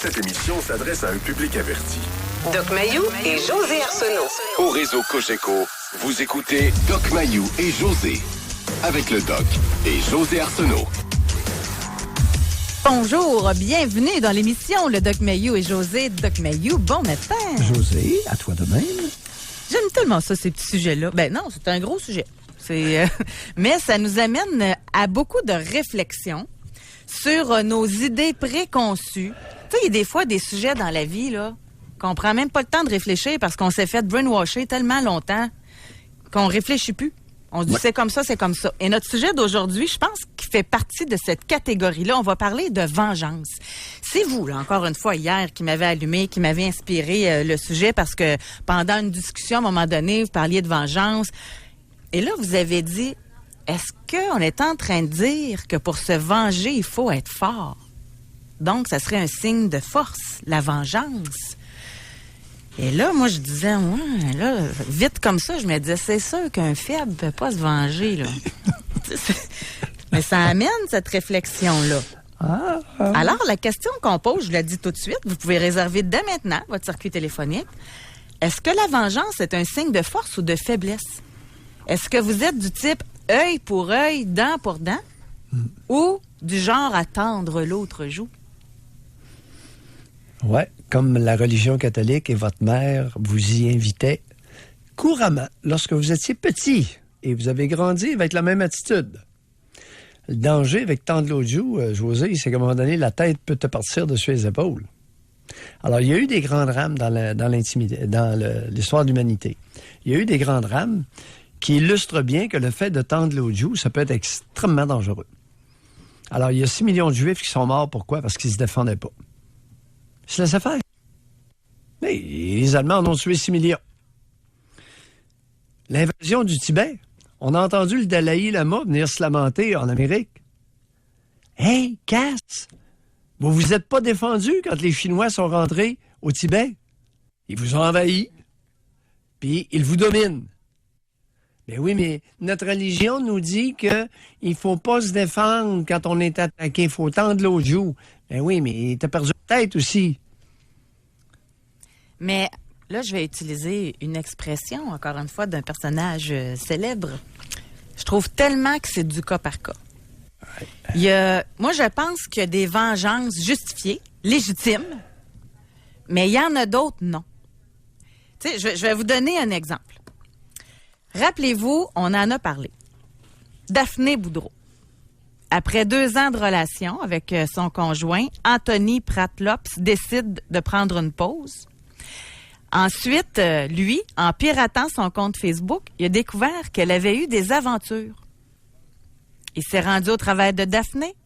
Cette émission s'adresse à un public averti. Doc Mayou et José Arsenault. Au réseau Cogeco, vous écoutez Doc Mayou et José. Avec le Doc et José Arsenault. Bonjour, bienvenue dans l'émission Le Doc Mayou et José. Doc Mayou, bon matin. José, à toi de même. J'aime tellement ça, ces petits sujets-là. Ben non, c'est un gros sujet. Mais ça nous amène à beaucoup de réflexions sur nos idées préconçues. Tu sais, il y a des fois des sujets dans la vie, là, qu'on prend même pas le temps de réfléchir parce qu'on s'est fait brainwasher tellement longtemps qu'on réfléchit plus. On se dit c'est comme ça, c'est comme ça. Et notre sujet d'aujourd'hui, je pense qu'il fait partie de cette catégorie-là. On va parler de vengeance. C'est vous, là, encore une fois, hier, qui m'avez allumé, qui m'avez inspiré le sujet parce que pendant une discussion, à un moment donné, vous parliez de vengeance. Et là, vous avez dit, est-ce qu'on est en train de dire que pour se venger, il faut être fort? Donc, ça serait un signe de force, la vengeance. Et là, moi, je disais, ouais, là, vite comme ça, je me disais, c'est sûr qu'un faible peut pas se venger, là. Mais ça amène cette réflexion-là. Alors, la question qu'on pose, je la dis tout de suite, vous pouvez réserver dès maintenant votre circuit téléphonique. Est-ce que la vengeance est un signe de force ou de faiblesse? Est-ce que vous êtes du type œil pour œil, dent pour dent, ou du genre à tendre l'autre joue? Ouais, comme la religion catholique et votre mère vous y invitait couramment lorsque vous étiez petit et vous avez grandi avec la même attitude. Le danger avec tendre l'autre joue, José, c'est qu'à un moment donné, la tête peut te partir dessus les épaules. Alors, il y a eu des grands drames dans l'histoire de l'humanité. Il y a eu des grands drames qui illustrent bien que le fait de tendre l'autre joue, ça peut être extrêmement dangereux. Alors, il y a 6 millions de Juifs qui sont morts. Pourquoi? Parce qu'ils ne se défendaient pas. Ils se laissaient faire. Mais les Allemands en ont tué 6 millions. L'invasion du Tibet, on a entendu le Dalai Lama venir se lamenter en Amérique. Hey, Cass, vous vous êtes pas défendu quand les Chinois sont rentrés au Tibet. Ils vous ont envahi, puis ils vous dominent. Ben oui, mais notre religion nous dit qu'il ne faut pas se défendre quand on est attaqué. Il faut tendre l'autre joue. Ben oui, mais t'as perdu la tête aussi. Mais là, je vais utiliser une expression, encore une fois, d'un personnage célèbre. Je trouve tellement que c'est du cas par cas. Moi, je pense qu'il y a des vengeances justifiées, légitimes, mais il y en a d'autres, non. Tu sais, je vais vous donner un exemple. Rappelez-vous, on en a parlé. Daphné Boudreau. Après 2 ans de relation avec son conjoint, Anthony Pratlops décide de prendre une pause. Ensuite, lui, en piratant son compte Facebook, il a découvert qu'elle avait eu des aventures. Il s'est rendu au travail de Daphné,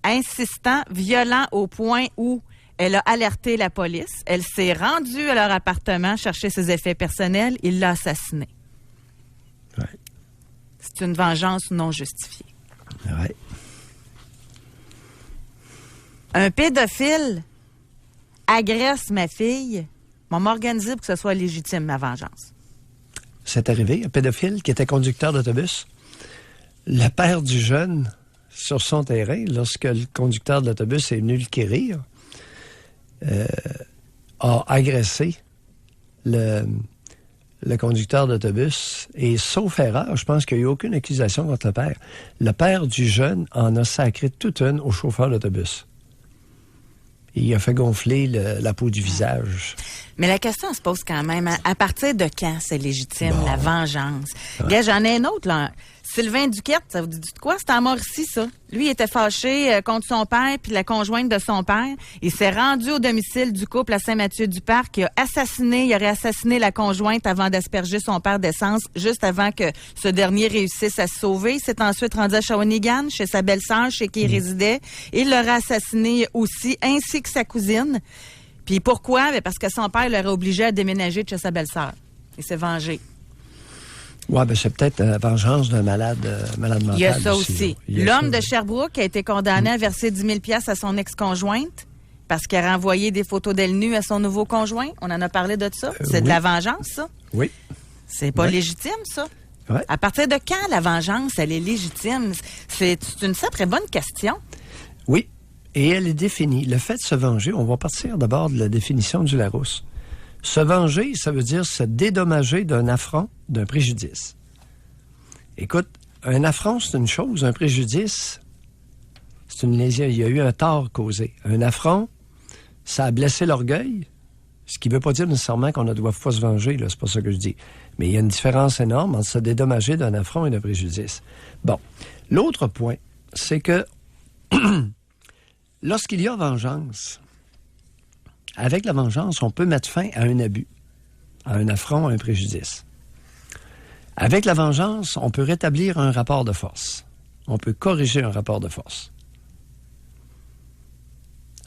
insistant, violent au point où elle a alerté la police. Elle s'est rendue à leur appartement chercher ses effets personnels. Il l'a assassinée. Ouais. C'est une vengeance non justifiée. Ouais. Un pédophile agresse ma fille. On m'a organisé pour que ce soit légitime, ma vengeance. C'est arrivé, un pédophile qui était conducteur d'autobus. Le père du jeune, sur son terrain, lorsque le conducteur de l'autobus est venu le quérir, a agressé le conducteur d'autobus. Et sauf erreur, je pense qu'il n'y a eu aucune accusation contre le père. Le père du jeune en a sacré toute une au chauffeur d'autobus. Et il a fait gonfler la peau du visage. Mais la question se pose quand même, à partir de quand c'est légitime, la vengeance? Ouais. Gars, j'en ai un autre, là. Sylvain Duquette, ça vous dit de quoi? C'était en Mauricie, ça. Lui, il était fâché contre son père puis la conjointe de son père. Il s'est rendu au domicile du couple à Saint-Mathieu-du-Parc. Il aurait assassiné la conjointe avant d'asperger son père d'essence, juste avant que ce dernier réussisse à se sauver. Il s'est ensuite rendu à Shawinigan, chez sa belle-sœur, chez qui il résidait. Il l'aurait assassiné aussi, ainsi que sa cousine. Puis pourquoi? Bien parce que son père l'aurait obligé à déménager de chez sa belle-sœur. Il s'est vengé. Oui, ben c'est peut-être la vengeance d'un malade mental. Il y a ça aussi. L'homme de Sherbrooke a été condamné à verser 10 000 $ à son ex-conjointe parce qu'il a renvoyé des photos d'elle nue à son nouveau conjoint. On en a parlé de ça. C'est de la vengeance, ça? Oui. C'est pas légitime, ça? Ouais. À partir de quand la vengeance, elle est légitime? C'est une très bonne question. Oui. Et elle est définie. Le fait de se venger, on va partir d'abord de la définition du Larousse. Se venger, ça veut dire se dédommager d'un affront, d'un préjudice. Écoute, un affront, c'est une chose. Un préjudice, c'est une lésion. Il y a eu un tort causé. Un affront, ça a blessé l'orgueil, ce qui ne veut pas dire nécessairement qu'on ne doit pas se venger, là, c'est pas ça que je dis. Mais il y a une différence énorme entre se dédommager d'un affront et d'un préjudice. Bon. L'autre point, c'est que lorsqu'il y a vengeance, avec la vengeance, on peut mettre fin à un abus, à un affront, à un préjudice. Avec la vengeance, on peut rétablir un rapport de force. On peut corriger un rapport de force.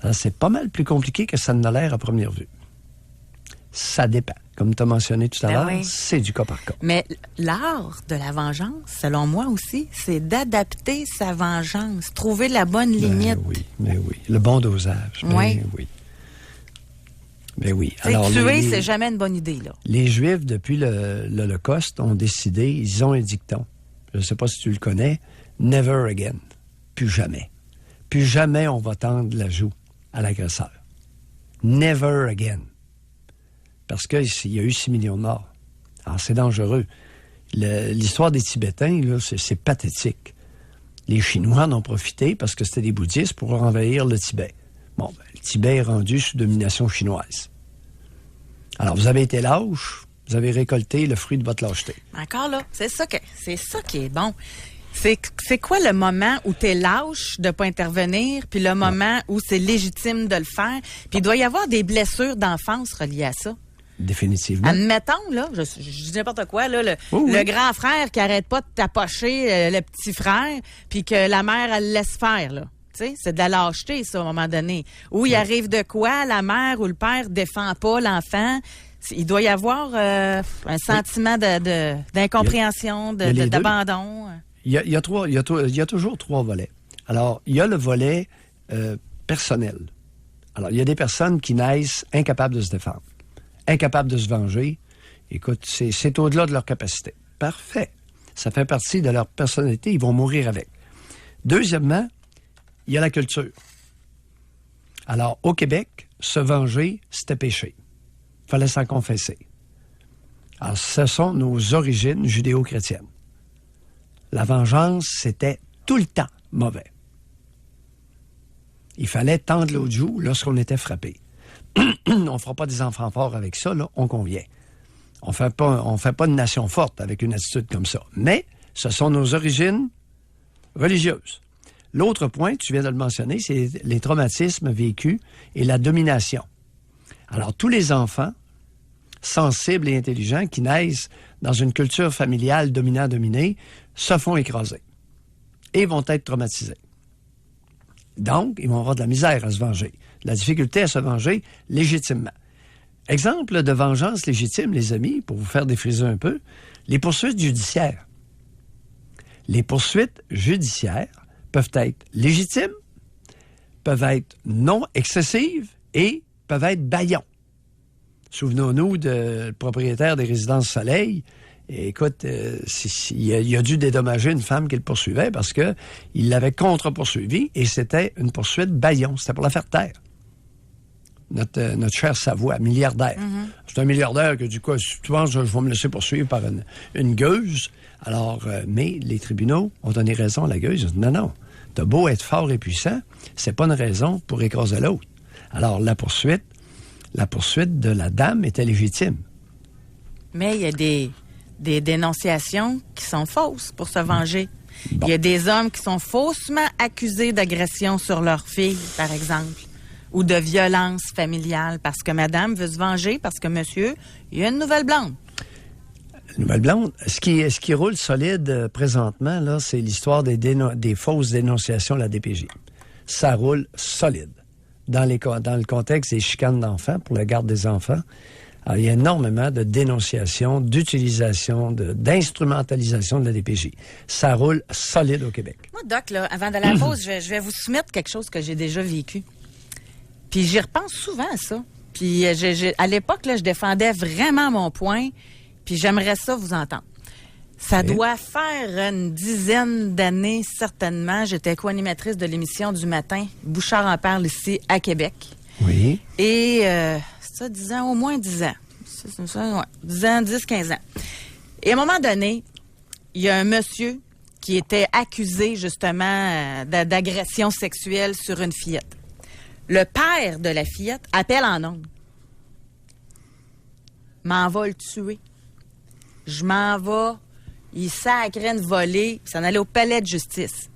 Alors, c'est pas mal plus compliqué que ça n'a l'air à première vue. Ça dépend. Comme tu as mentionné tout à l'heure, oui. C'est du cas par cas. Mais l'art de la vengeance, selon moi aussi, c'est d'adapter sa vengeance, trouver la bonne limite. Mais oui. Le bon dosage. Oui. Mais oui. Alors, tuer, c'est jamais une bonne idée, là. Les Juifs, depuis l'Holocauste, ont décidé, ils ont un dicton. Je ne sais pas si tu le connais. Never again. Plus jamais. Plus jamais on va tendre la joue à l'agresseur. Never again. Parce qu'il y a eu 6 millions de morts. Alors, c'est dangereux. L'histoire des Tibétains, là, c'est pathétique. Les Chinois en ont profité parce que c'était des bouddhistes pour envahir le Tibet. Bon, le Tibet est rendu sous domination chinoise. Alors, vous avez été lâche, vous avez récolté le fruit de votre lâcheté. Encore là, c'est ça qui est bon. C'est quoi le moment où t'es lâche de ne pas intervenir, puis le moment où c'est légitime de le faire? Puis il doit y avoir des blessures d'enfance reliées à ça. Définitivement. Admettons, là, je dis n'importe quoi, là, le grand frère qui arrête pas de tapocher le petit frère, puis que la mère, elle le laisse faire, là. Tu sais, c'est de la lâcheté, ça, à un moment donné. Où il arrive de quoi, la mère ou le père défend pas l'enfant. Il doit y avoir un sentiment d'incompréhension, d'abandon. Il y a toujours 3 volets. Alors, il y a le volet personnel. Alors, il y a des personnes qui naissent incapables de se défendre, incapables de se venger. Écoute, c'est au-delà de leur capacité. Parfait. Ça fait partie de leur personnalité. Ils vont mourir avec. Deuxièmement, il y a la culture. Alors, au Québec, se venger, c'était péché. Il fallait s'en confesser. Alors, ce sont nos origines judéo-chrétiennes. La vengeance, c'était tout le temps mauvais. Il fallait tendre l'autre joue lorsqu'on était frappé. On ne fera pas des enfants forts avec ça, là, on convient. On fait pas une nation forte avec une attitude comme ça. Mais ce sont nos origines religieuses. L'autre point, tu viens de le mentionner, c'est les traumatismes vécus et la domination. Alors, tous les enfants sensibles et intelligents qui naissent dans une culture familiale dominant-dominée se font écraser et vont être traumatisés. Donc, ils vont avoir de la misère à se venger, de la difficulté à se venger légitimement. Exemple de vengeance légitime, les amis, pour vous faire défriser un peu, les poursuites judiciaires. Les poursuites judiciaires peuvent être légitimes, peuvent être non excessives et peuvent être bâillons. Souvenons-nous du propriétaire des résidences Soleil. Écoute, il a dû dédommager une femme qui le poursuivait parce qu'il l'avait contre-poursuivi et c'était une poursuite bâillon. C'était pour la faire taire. Notre cher Savoie, milliardaire. Mm-hmm. C'est un milliardaire que du coup, si tu penses, je vais me laisser poursuivre par une gueuse. Alors, mais les tribunaux ont donné raison à la gueuse. Ils ont dit, non, t'as beau être fort et puissant, c'est pas une raison pour écraser l'autre. Alors, la poursuite de la dame était légitime. Mais il y a des dénonciations qui sont fausses pour se venger. Bon. Il y a des hommes qui sont faussement accusés d'agression sur leur fille, par exemple, ou de violence familiale, parce que madame veut se venger, parce que monsieur, il y a une nouvelle blonde. Nouvelle blonde. Ce qui roule solide présentement, là, c'est l'histoire des fausses dénonciations à la DPJ. Ça roule solide. Dans le contexte des chicanes d'enfants, pour la garde des enfants, alors, il y a énormément de dénonciations, d'utilisation, d'instrumentalisation de la DPJ. Ça roule solide au Québec. Moi, Doc, là, avant d'aller à la pause, je vais vous soumettre quelque chose que j'ai déjà vécu. Puis j'y repense souvent à ça. Puis à l'époque, là, je défendais vraiment mon point, puis j'aimerais ça vous entendre. Ça doit faire une dizaine d'années, certainement. J'étais co-animatrice de l'émission du matin. Bouchard en parle ici, à Québec. Oui. Et, c'est ça, 10 ans, au moins 10 ans. C'est ça, ouais. 10 ans, 10, 15 ans. Et à un moment donné, il y a un monsieur qui était accusé, justement, d'agression sexuelle sur une fillette. Le père de la fillette appelle en ondes. M'en va le tuer. Je m'en vais. Il sacrait une volée. Il s'en allait au palais de justice.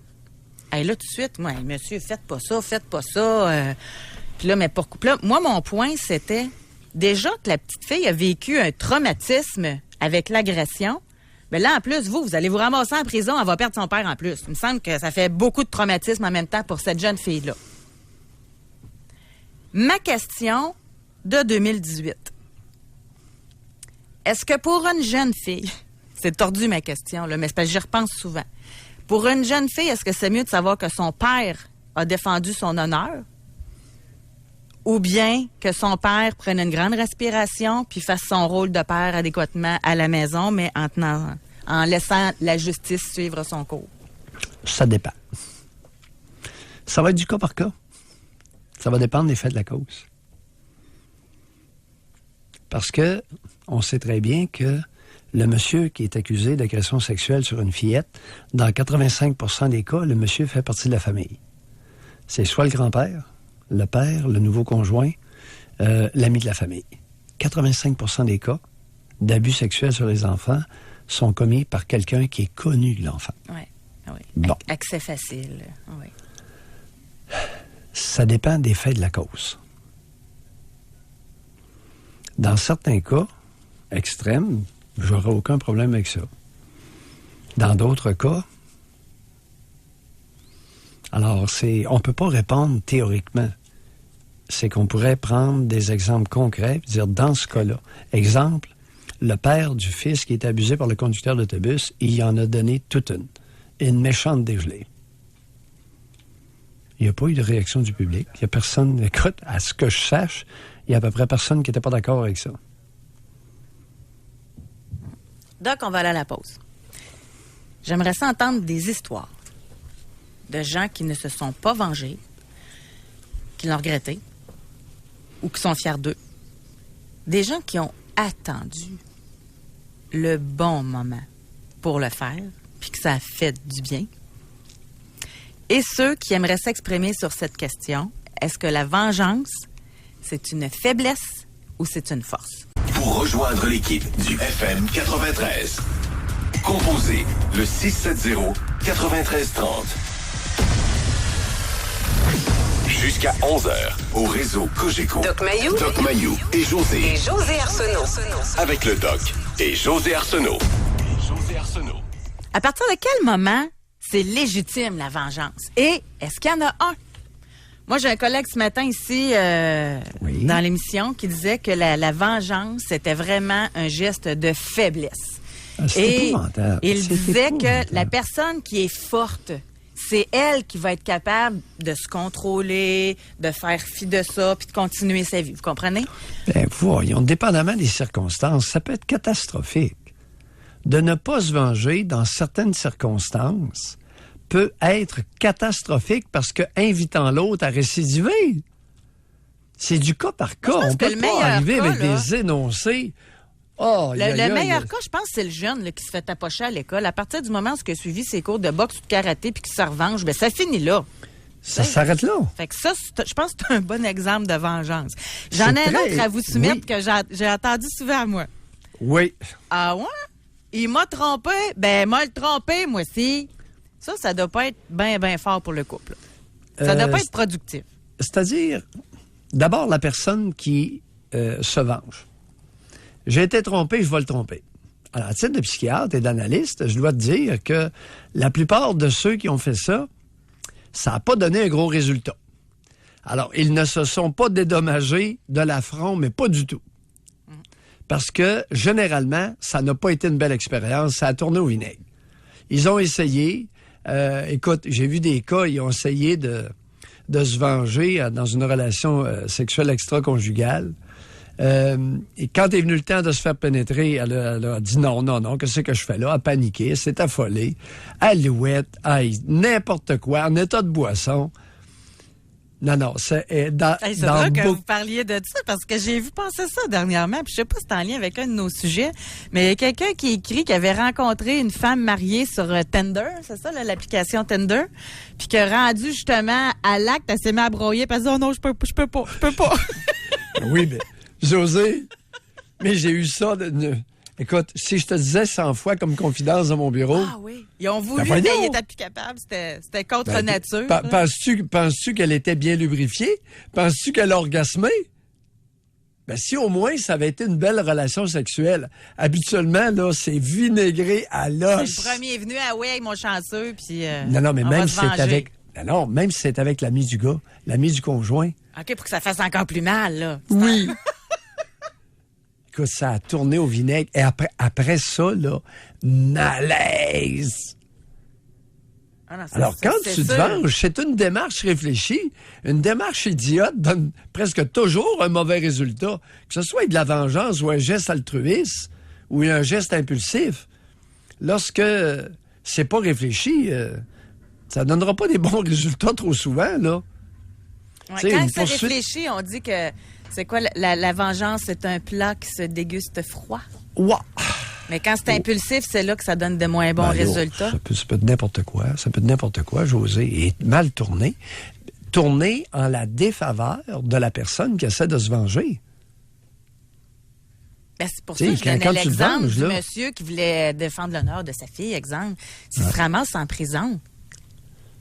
Et là, tout de suite, moi, monsieur, faites pas ça. Puis là, mais pourquoi? Puis là, moi, mon point, c'était déjà que la petite fille a vécu un traumatisme avec l'agression. Mais là, en plus, vous allez vous ramasser en prison, elle va perdre son père en plus. Il me semble que ça fait beaucoup de traumatisme en même temps pour cette jeune fille-là. Ma question de 2018. Est-ce que pour une jeune fille, c'est tordu ma question, là, mais c'est parce que j'y repense souvent. Pour une jeune fille, est-ce que c'est mieux de savoir que son père a défendu son honneur ou bien que son père prenne une grande respiration puis fasse son rôle de père adéquatement à la maison, mais en laissant la justice suivre son cours? Ça dépend. Ça va être du cas par cas. Ça va dépendre des faits de la cause. Parce que on sait très bien que le monsieur qui est accusé d'agression sexuelle sur une fillette, dans 85% des cas, le monsieur fait partie de la famille. C'est soit le grand-père, le père, le nouveau conjoint, l'ami de la famille. 85% des cas d'abus sexuels sur les enfants sont commis par quelqu'un qui est connu de l'enfant. Oui. Bon. Accès facile. Oui. Ça dépend des faits de la cause. Dans certains cas extrêmes, j'aurais aucun problème avec ça. Dans d'autres cas, alors on ne peut pas répondre théoriquement. C'est qu'on pourrait prendre des exemples concrets et dire dans ce cas-là, exemple, le père du fils qui est abusé par le conducteur d'autobus, il y en a donné toute une méchante dégelée. Il n'y a pas eu de réaction du public. Il n'y a personne, écoute, à ce que je sache, il y a à peu près personne qui n'était pas d'accord avec ça. Doc, on va aller à la pause. J'aimerais ça entendre des histoires de gens qui ne se sont pas vengés, qui l'ont regretté ou qui sont fiers d'eux. Des gens qui ont attendu le bon moment pour le faire, puis que ça a fait du bien. Et ceux qui aimeraient s'exprimer sur cette question, est-ce que la vengeance, c'est une faiblesse ou c'est une force? Pour rejoindre l'équipe du FM 93, composez le 670-9330. Jusqu'à 11h, au réseau Cogeco. Doc Mayou et José. Et José Arsenault. Avec le Doc et José Arsenault. À partir de quel moment c'est légitime, la vengeance? Et est-ce qu'il y en a un? Moi, j'ai un collègue ce matin ici, dans l'émission, qui disait que la vengeance, c'était vraiment un geste de faiblesse. C'est épouvantable. Il disait que la personne qui est forte, c'est elle qui va être capable de se contrôler, de faire fi de ça, puis de continuer sa vie. Vous comprenez? Ben, voyons, dépendamment des circonstances, ça peut être catastrophique. De ne pas se venger dans certaines circonstances peut être catastrophique parce que invitant l'autre à récidiver. C'est du cas par cas. On peut pas arriver avec des énoncés. Le meilleur cas, je pense, c'est le jeune là, qui se fait tapocher à l'école. À partir du moment où il a suivi ses cours de boxe ou de karaté puis qu'il se revanche, ben ça finit là. Ça s'arrête là. Fait que ça, je pense que c'est un bon exemple de vengeance. J'en ai un autre à vous soumettre que j'ai entendu souvent à moi. Oui. Ah ouais? Il m'a trompé. Ben, m'a le trompé, moi aussi. Ça doit pas être bien fort pour le couple. Ça doit pas être productif. C'est-à-dire, d'abord, la personne qui se venge. J'ai été trompé, je vais le tromper. Alors, à titre de psychiatre et d'analyste, je dois te dire que la plupart de ceux qui ont fait ça, ça n'a pas donné un gros résultat. Alors, ils ne se sont pas dédommagés de l'affront, mais pas du tout. Parce que, généralement, ça n'a pas été une belle expérience. Ça a tourné au vinaigre. Ils ont essayé. Écoute, j'ai vu des cas, ils ont essayé de se venger dans une relation sexuelle extra-conjugale. Et quand est venu le temps de se faire pénétrer, elle a dit non, qu'est-ce que je fais là? Elle a paniqué, elle s'est affolée. Alouette, n'importe quoi, en état de boisson. Non, c'est C'est drôle que vous parliez de ça, parce que j'ai vu passer ça dernièrement, puis je sais pas si c'est en lien avec un de nos sujets, mais il y a quelqu'un qui écrit qu'il avait rencontré une femme mariée sur Tinder, c'est ça, là, l'application Tinder, puis que rendu justement à l'acte, elle s'est mise à broyer, puis elle dit « Oh non, je peux pas. » Oui, mais José, mais j'ai eu ça Écoute, si je te disais 100 fois comme confidence dans mon bureau... Ah oui. Ils ont voulu, mais ils étaient plus capables. C'était contre nature. Penses-tu qu'elle était bien lubrifiée? Penses-tu qu'elle a orgasmé? Ben, si au moins ça avait été une belle relation sexuelle. Habituellement, là, c'est vinaigré à l'os. C'est le premier venu, ah ouais, mon chanceux, puis non, mais même si c'est avec... Non, même si c'est avec l'ami du gars, l'ami du conjoint. OK, pour que ça fasse encore plus mal, là. Oui. Écoute, ça a tourné au vinaigre. Et après ça, là, malaise. Ah non, alors, quand tu te venges, c'est une démarche réfléchie. Une démarche idiote donne presque toujours un mauvais résultat. Que ce soit de la vengeance ou un geste altruiste ou un geste impulsif. Lorsque c'est pas réfléchi, ça donnera pas des bons résultats trop souvent, là. Ouais, quand c'est réfléchi, on dit que c'est quoi la vengeance, c'est un plat qui se déguste froid. Wow. Mais quand c'est impulsif, c'est là que ça donne de moins bons résultats. Ça peut être n'importe quoi. Ça peut être n'importe quoi, José. Et mal tourné. Tourné en la défaveur de la personne qui essaie de se venger. Ben, c'est pour ça que je donnais l'exemple du monsieur qui voulait défendre l'honneur de sa fille, exemple. S'il se ramasse en prison,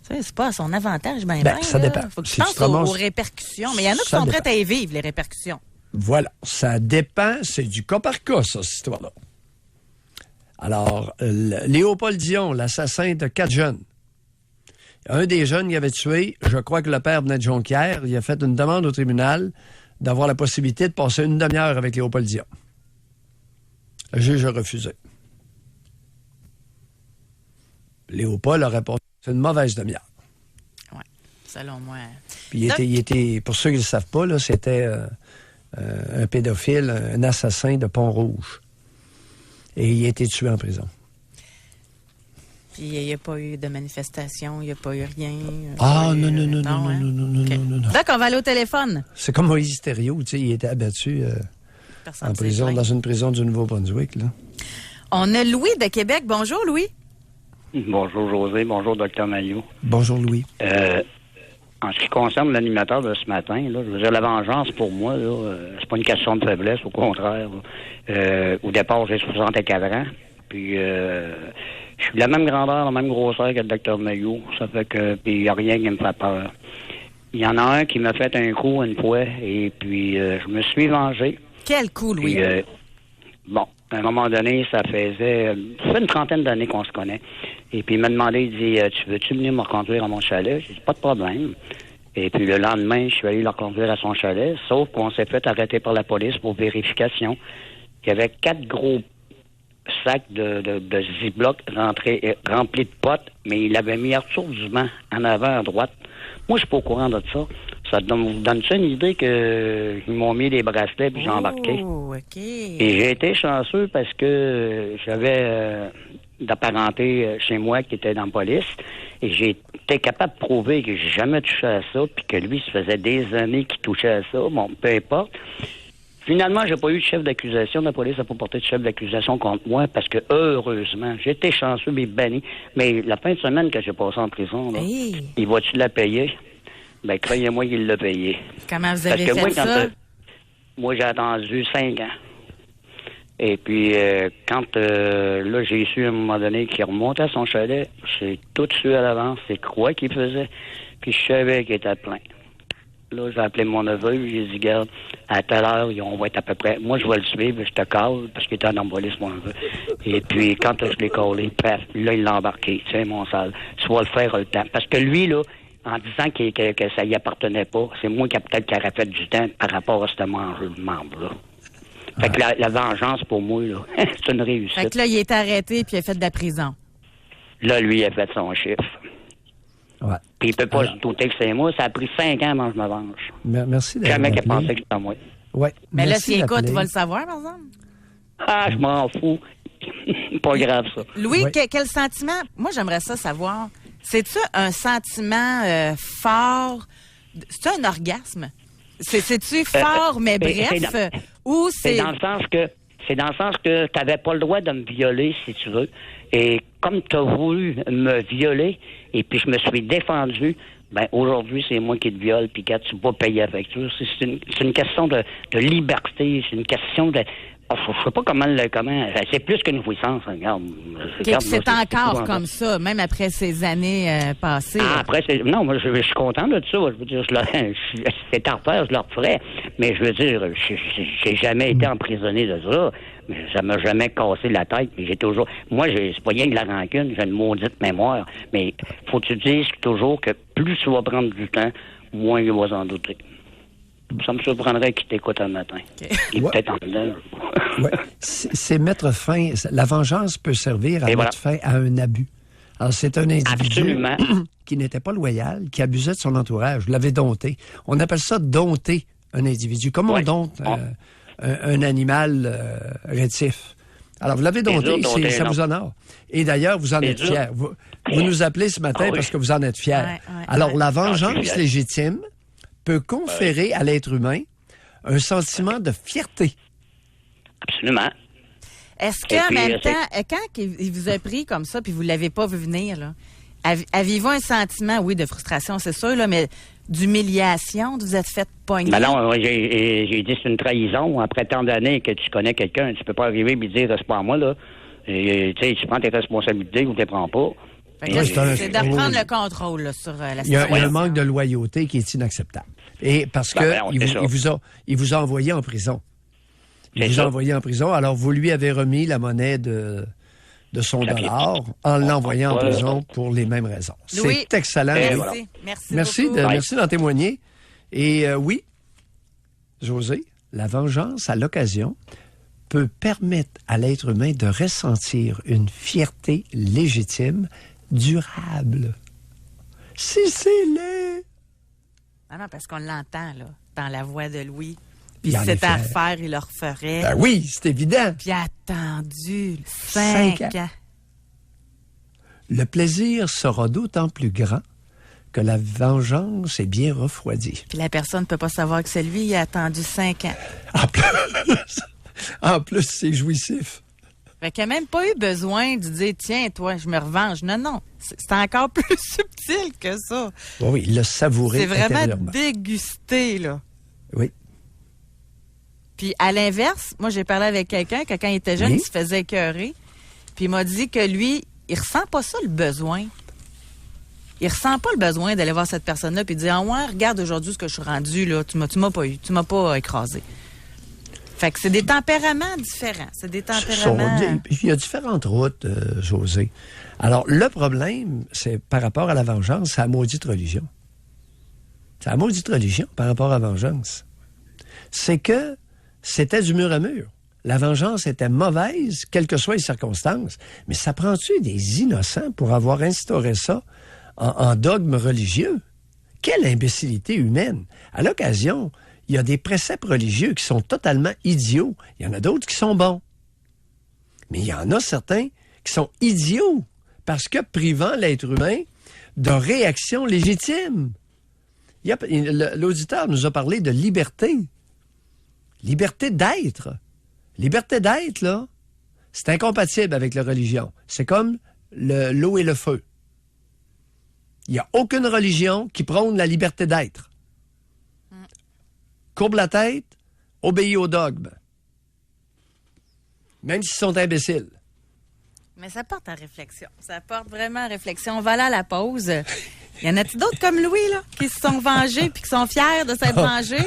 c'est pas à son avantage, ça dépend. Faut que tu penses aux répercussions. Mais il y en a qui sont prêts à y vivre, les répercussions. Voilà. Ça dépend. C'est du cas par cas, ça, cette histoire-là. Alors, Léopold Dion, l'assassin de 4 jeunes. Un des jeunes qu'il avait tué, je crois que le père venait de Jonquière, il a fait une demande au tribunal d'avoir la possibilité de passer une demi-heure avec Léopold Dion. Le juge a refusé. Léopold aurait passé une mauvaise demi-heure. Oui, selon moi. Puis il était, pour ceux qui ne le savent pas, là, c'était un pédophile, un assassin de Pont-Rouge. Et il a été tué en prison. Puis il n'y a pas eu de manifestation, il n'y a pas eu rien. Non. Donc, on va aller au téléphone. C'est comme Moïse Thériault, tu sais, il était abattu en prison, dans une prison du Nouveau-Brunswick, là. On a Louis de Québec. Bonjour, Louis. Bonjour, José. Bonjour, Dr. Maillot. Bonjour, Louis. En ce qui concerne l'animateur de ce matin, là, je veux dire, la vengeance, pour moi, là, c'est pas une question de faiblesse, au contraire. Au départ, j'ai 64 ans, puis je suis de la même grandeur, la même grosseur que le Dr. Maillot. Ça fait que, puis il n'y a rien qui me fait peur. Il y en a un qui m'a fait un coup une fois, et puis je me suis vengé. Quel coup, Louis? Puis, bon, à un moment donné, ça fait une trentaine d'années qu'on se connaît. Et puis il m'a demandé, il dit, tu veux-tu venir me reconduire à mon chalet? J'ai dit, pas de problème. Et puis le lendemain, je suis allé le reconduire à son chalet, sauf qu'on s'est fait arrêter par la police pour vérification. Il y avait 4 gros sacs de Ziploc remplis de potes, mais il avait mis assourdiment en avant à droite. Moi, je suis pas au courant de ça. Ça vous donne-tu une idée qu'ils m'ont mis des bracelets puis j'ai embarqué? OK. Et j'ai été chanceux parce que j'avais de parenté chez moi qui était dans la police et j'ai été capable de prouver que j'ai jamais touché à ça puis que lui, ça faisait des années qu'il touchait à ça. Bon, peu importe. Finalement, j'ai pas eu de chef d'accusation. La police n'a pas porté de chef d'accusation contre moi parce que, heureusement, j'ai été chanceux mais banni. Mais la fin de semaine que j'ai passé en prison, là, il va-tu la payer? Ben, croyez-moi qu'il l'a payé. Comment vous avez fait ça? Moi, j'ai attendu 5 ans. Et puis, quand là, j'ai su à un moment donné qu'il remontait à son chalet, j'ai tout su à l'avance, c'est quoi qu'il faisait. Puis je savais qu'il était plein. Là, j'ai appelé mon neveu, j'ai dit, garde, à telle heure, on va être à peu près. Moi, je vais le suivre, je te cale, parce qu'il était en embolisme, mon neveu. Et puis, quand je l'ai collé, paf, là, il l'a embarqué. Tiens, mon sale, tu vas le faire le temps. Parce que lui, là, en disant que ça y appartenait pas, c'est moi qui aurait fait du temps par rapport à ce membre-là. Fait que la vengeance, pour moi, là, c'est une réussite. Fait que là, il est arrêté puis il a fait de la prison. Là, lui, il a fait son chiffre. Ouais. Puis il peut pas se douter que c'est moi. Ça a pris 5 ans avant que je me venge. Merci d'avoir Jamais qu'il a pensé que c'était moi. Ouais. Mais là, Merci s'il écoute, d'appeler. tu vas le savoir, par exemple. Ah, je m'en fous. Pas grave, ça. Louis, Oui. quel sentiment? Moi, j'aimerais ça savoir. C'est-tu un sentiment fort? C'est-tu un orgasme? C'est-tu fort, mais c'est bref? Ou C'est c'est... dans le sens que tu n'avais pas le droit de me violer, si tu veux. Et comme tu as voulu me violer, et puis je me suis défendu, ben aujourd'hui, c'est moi qui te viole, puis quand tu vas payer avec ça. C'est une question de liberté, c'est une question de... Je sais pas comment... c'est plus qu'une jouissance, regarde. C'est moi, encore comme ça, même après ces années passées. Ah, après, non, moi, je suis content de ça. Je veux dire, c'est à refaire, je le referais. Mais je veux dire, j'ai jamais été emprisonné de ça. Mais ça m'a jamais cassé la tête. Mais j'ai toujours... Moi, c'est pas rien que la rancune, j'ai une maudite mémoire. Mais faut que tu dises toujours que plus tu vas prendre du temps, moins il va s'en douter. Ça me surprendrait qu'il t'écoute un matin. Il est Ouais. peut-être en dedans. Ouais. C'est mettre fin. La vengeance peut servir à Et mettre fin à un abus. Alors, c'est un individu Absolument. qui n'était pas loyal, qui abusait de son entourage, l'avait dompté. On appelle ça dompter un individu, comme on Ouais. dompte un animal rétif. Alors, vous l'avez dompté, dur dompter, ça non. vous honore. Et d'ailleurs, vous en C'est êtes dur. fier. Vous nous appelez ce matin Ah oui. parce que vous en êtes fier. Ouais, Alors, la Ah, je vengeance suis fier. légitime peut conférer à l'être humain un sentiment de fierté. Absolument. Est-ce Et qu'en puis, même temps, quand il vous a pris comme ça, puis vous l'avez pas vu venir, là, aviez-vous un sentiment, oui, de frustration, c'est sûr, là, mais d'humiliation, de vous êtes fait pogner? Ben non, j'ai dit c'est une trahison. Après tant d'années que tu connais quelqu'un, tu peux pas arriver et dire c'est pas à moi, là. Et, tu sais, tu prends tes responsabilités ou tu les prends pas. Fait que là, Ouais, c'est un- c'est de reprendre le contrôle là, sur la Il y a situation. un manque de loyauté qui est inacceptable. Et parce que Ben, on sait ça. il vous a envoyé en prison. Il C'est vous ça. a envoyé en prison. Alors, vous lui avez remis la monnaie de son La dollar en l'envoyant en Voilà. prison pour les mêmes raisons. Louis, C'est excellent. Merci. Et voilà. Merci beaucoup. Merci d'en témoigner. Et oui, José, la vengeance à l'occasion peut permettre à l'être humain de ressentir une fierté légitime, durable. Si c'est laid. Ah non, parce qu'on l'entend, là, dans la voix de Louis. Il Puis en si est c'était à fier. refaire, il le referait. Ben oui, c'est évident. Puis attendu 5 5 ans. Le plaisir sera d'autant plus grand que la vengeance est bien refroidie. Puis la personne ne peut pas savoir que c'est lui, il a attendu 5 ans. En plus, c'est jouissif. Fait qu'il n'a même pas eu besoin de dire, tiens, toi, je me revanche. Non, non. C'est encore plus subtil que ça. Oui, il l'a savouré C'est vraiment intérieurement. dégusté, là. Oui. Puis à l'inverse, moi, j'ai parlé avec quelqu'un que quand il était jeune, Oui. il se faisait écœurer. Puis il m'a dit que lui, il ressent pas ça, le besoin. Il ressent pas le besoin d'aller voir cette personne-là puis de dire, ah ouais, regarde aujourd'hui ce que je suis rendu, là. Tu m'as pas eu. Tu m'as pas écrasé. Fait que c'est des tempéraments différents. C'est des tempéraments... Il y a différentes routes, José. Alors, le problème, c'est par rapport à la vengeance, c'est la maudite religion. C'est la maudite religion par rapport à la vengeance. C'est que c'était du mur à mur. La vengeance était mauvaise, quelles que soient les circonstances. Mais ça prend-tu des innocents pour avoir instauré ça en dogme religieux? Quelle imbécilité humaine! À l'occasion, il y a des préceptes religieux qui sont totalement idiots. Il y en a d'autres qui sont bons. Mais il y en a certains qui sont idiots parce que privant l'être humain de réactions légitimes. L'auditeur nous a parlé de liberté. Liberté d'être. Liberté d'être, là, c'est incompatible avec la religion. C'est comme l'eau et le feu. Il n'y a aucune religion qui prône la liberté d'être. Courbe la tête, obéis au dogme. Même s'ils sont imbéciles. Mais ça porte à réflexion. Ça porte vraiment à réflexion. On va aller à la pause. Il y en a-t-il d'autres comme Louis, là, qui se sont vengés puis qui sont fiers de s'être vengés?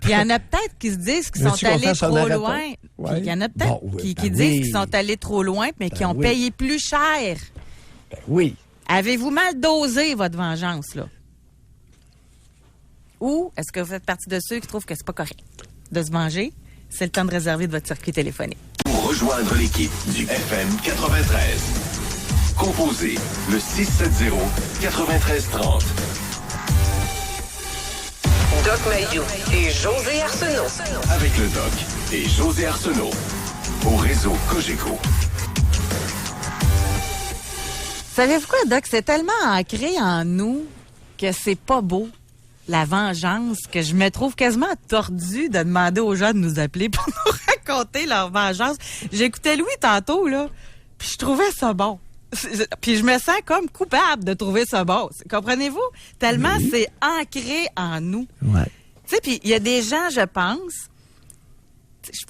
Puis il y en a peut-être qui se disent qu'ils sont Veux-tu qu'on allés fasse un trop marathon? loin. Ouais. Puis il y en a peut-être Bon, oui, qui ben disent oui. qu'ils sont allés trop loin, mais qui Ben ont oui. payé plus cher. Ben oui. Avez-vous mal dosé votre vengeance, là? Ou est-ce que vous faites partie de ceux qui trouvent que c'est pas correct de se venger? C'est le temps de réserver de votre circuit téléphonique. Pour rejoindre l'équipe du FM 93, composez le 670-9330. Doc Mayou et José Arsenault. Avec le Doc et José Arsenault. Au réseau Cogeco. Savez-vous quoi, Doc? C'est tellement ancré en nous que c'est pas beau. La vengeance, que je me trouve quasiment tordue de demander aux gens de nous appeler pour nous raconter leur vengeance. J'écoutais Louis tantôt, là, puis je trouvais ça bon. Puis je me sens comme coupable de trouver ça bon. Comprenez-vous? Tellement c'est ancré en nous. Ouais. Tu sais, puis il y a des gens, je pense,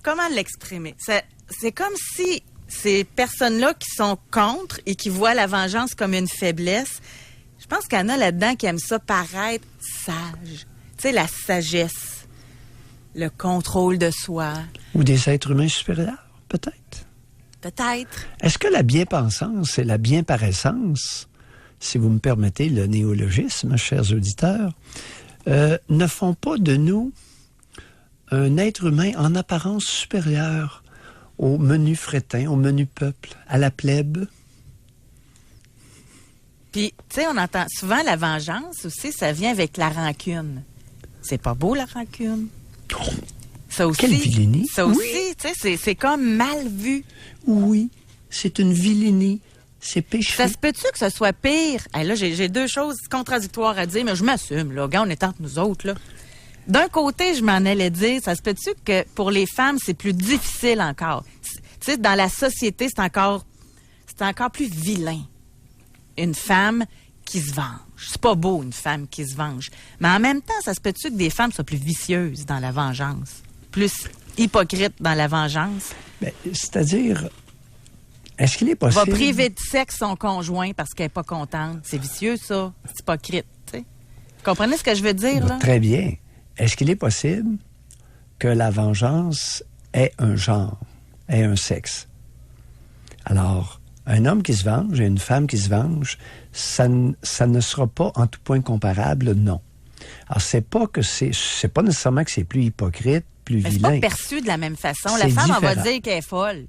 comment l'exprimer? C'est comme si ces personnes-là qui sont contre et qui voient la vengeance comme une faiblesse, je pense qu'il y en a là-dedans qui aiment ça paraître sage. Tu sais, la sagesse, le contrôle de soi. Ou des êtres humains supérieurs, peut-être. Peut-être. Est-ce que la bien-pensance et la bien-paraissance, si vous me permettez le néologisme, chers auditeurs, ne font pas de nous un être humain en apparence supérieur au menu fretin, au menu peuple, à la plèbe? Puis, tu sais, on entend souvent la vengeance aussi, ça vient avec la rancune. C'est pas beau, la rancune. Ça aussi, quelle vilainie. Ça aussi, tu sais, c'est comme mal vu. Oui, c'est une vilainie. C'est péché. Ça se peut-tu que ce soit pire? Hey, là, j'ai deux choses contradictoires à dire, mais je m'assume, là. Regarde, on est entre nous autres, là. D'un côté, je m'en allais dire, ça se peut-tu que pour les femmes, c'est plus difficile encore? Tu sais, dans la société, c'est encore plus vilain. Une femme qui se venge. C'est pas beau, une femme qui se venge. Mais en même temps, ça se peut-tu que des femmes soient plus vicieuses dans la vengeance? Plus hypocrites dans la vengeance? Ben, c'est-à-dire, est-ce qu'il est possible... Va priver de sexe son conjoint parce qu'elle n'est pas contente. C'est vicieux, ça. C'est hypocrite, tu sais. Vous comprenez ce que je veux dire, là? Très bien. Est-ce qu'il est possible que la vengeance ait un genre, ait un sexe? Alors, un homme qui se venge et une femme qui se venge, ça ne sera pas en tout point comparable, non. Alors, c'est pas nécessairement que c'est plus hypocrite, plus mais vilain. c'est pas perçu de la même façon. C'est La femme, différent. on va dire qu'elle est folle.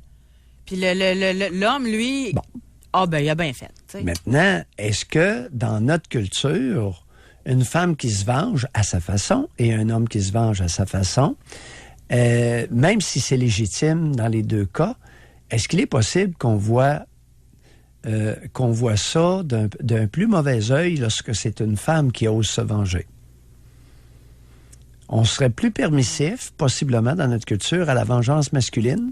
Puis l'homme, lui, il a bien fait. T'sais. Maintenant, est-ce que dans notre culture, une femme qui se venge à sa façon et un homme qui se venge à sa façon, même si c'est légitime dans les deux cas, est-ce qu'il est possible qu'on voit ça d'un plus mauvais œil lorsque c'est une femme qui ose se venger? On serait plus permissif, possiblement, dans notre culture, à la vengeance masculine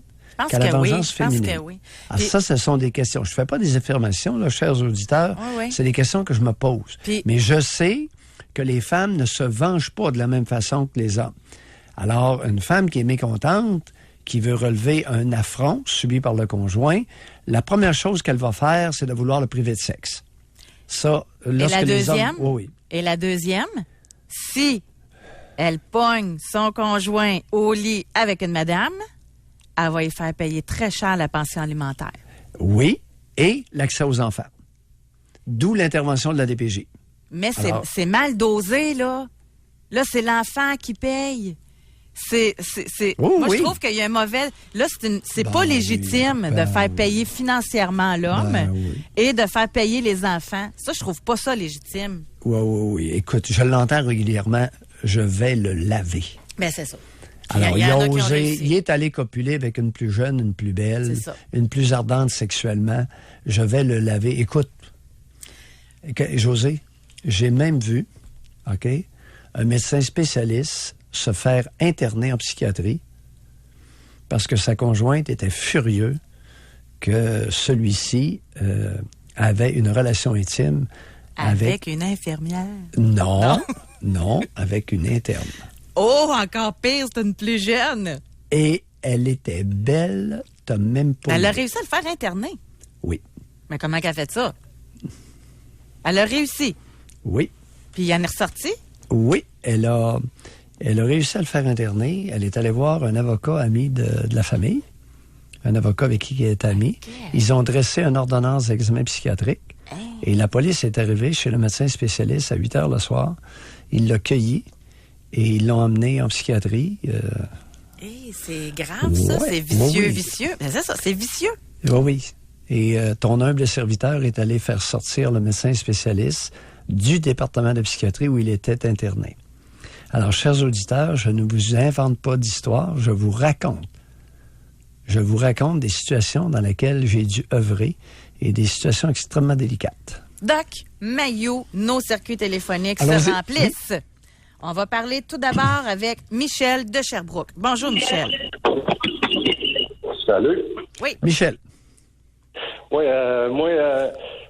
qu'à la vengeance féminine. Je pense que oui. Alors ça, ce sont des questions. Je ne fais pas des affirmations, là, chers auditeurs. Oui. C'est des questions que je me pose. Mais je sais que les femmes ne se vengent pas de la même façon que les hommes. Alors, une femme qui est mécontente, qui veut relever un affront subi par le conjoint, la première chose qu'elle va faire, c'est de vouloir le priver de sexe. Ça, lorsque et la les deuxième? hommes... Oui. Et la deuxième, si elle pogne son conjoint au lit avec une madame, elle va y faire payer très cher la pension alimentaire. Oui, et l'accès aux enfants. D'où l'intervention de la DPJ. Mais Alors, c'est mal dosé, là. Là, c'est l'enfant qui paye. Moi, je trouve qu'il y a un mauvais... Là, c'est pas légitime de faire payer financièrement l'homme et de faire payer les enfants. Ça, je trouve pas ça légitime. Oui. Écoute, je l'entends régulièrement. Je vais le laver. Ben, c'est ça. Alors, il a osé, il est allé copuler avec une plus jeune, une plus belle, une plus ardente sexuellement. Je vais le laver. Écoute, José, j'ai même vu, OK, un médecin spécialiste se faire interner en psychiatrie parce que sa conjointe était furieux que celui-ci avait une relation intime avec une infirmière. Non, avec une interne. Oh, encore pire, c'est une plus jeune. Et elle était belle, t'as même pas... Elle a réussi à le faire interner. Oui. Mais comment qu'elle a fait ça? Elle a réussi. Oui. Puis il en est ressorti? Oui, elle a réussi à le faire interner. Elle est allée voir un avocat ami de la famille, un avocat avec qui elle est amie. Okay. Ils ont dressé une ordonnance d'examen psychiatrique. Hey. Et la police est arrivée chez le médecin spécialiste à 8 heures le soir. Il l'a cueilli et ils l'ont emmené en psychiatrie. Hey, c'est grave, ça. C'est vicieux, vicieux. Mais c'est ça, c'est vicieux. Oui. Et ton humble serviteur est allé faire sortir le médecin spécialiste du département de psychiatrie où il était interné. Alors, chers auditeurs, je ne vous invente pas d'histoire, je vous raconte. Je vous raconte des situations dans lesquelles j'ai dû œuvrer et des situations extrêmement délicates. Doc Mayou, nos circuits téléphoniques Allons-y. se remplissent. On va parler tout d'abord avec Michel de Sherbrooke. Bonjour, Michel. Salut. Oui. Michel. Oui,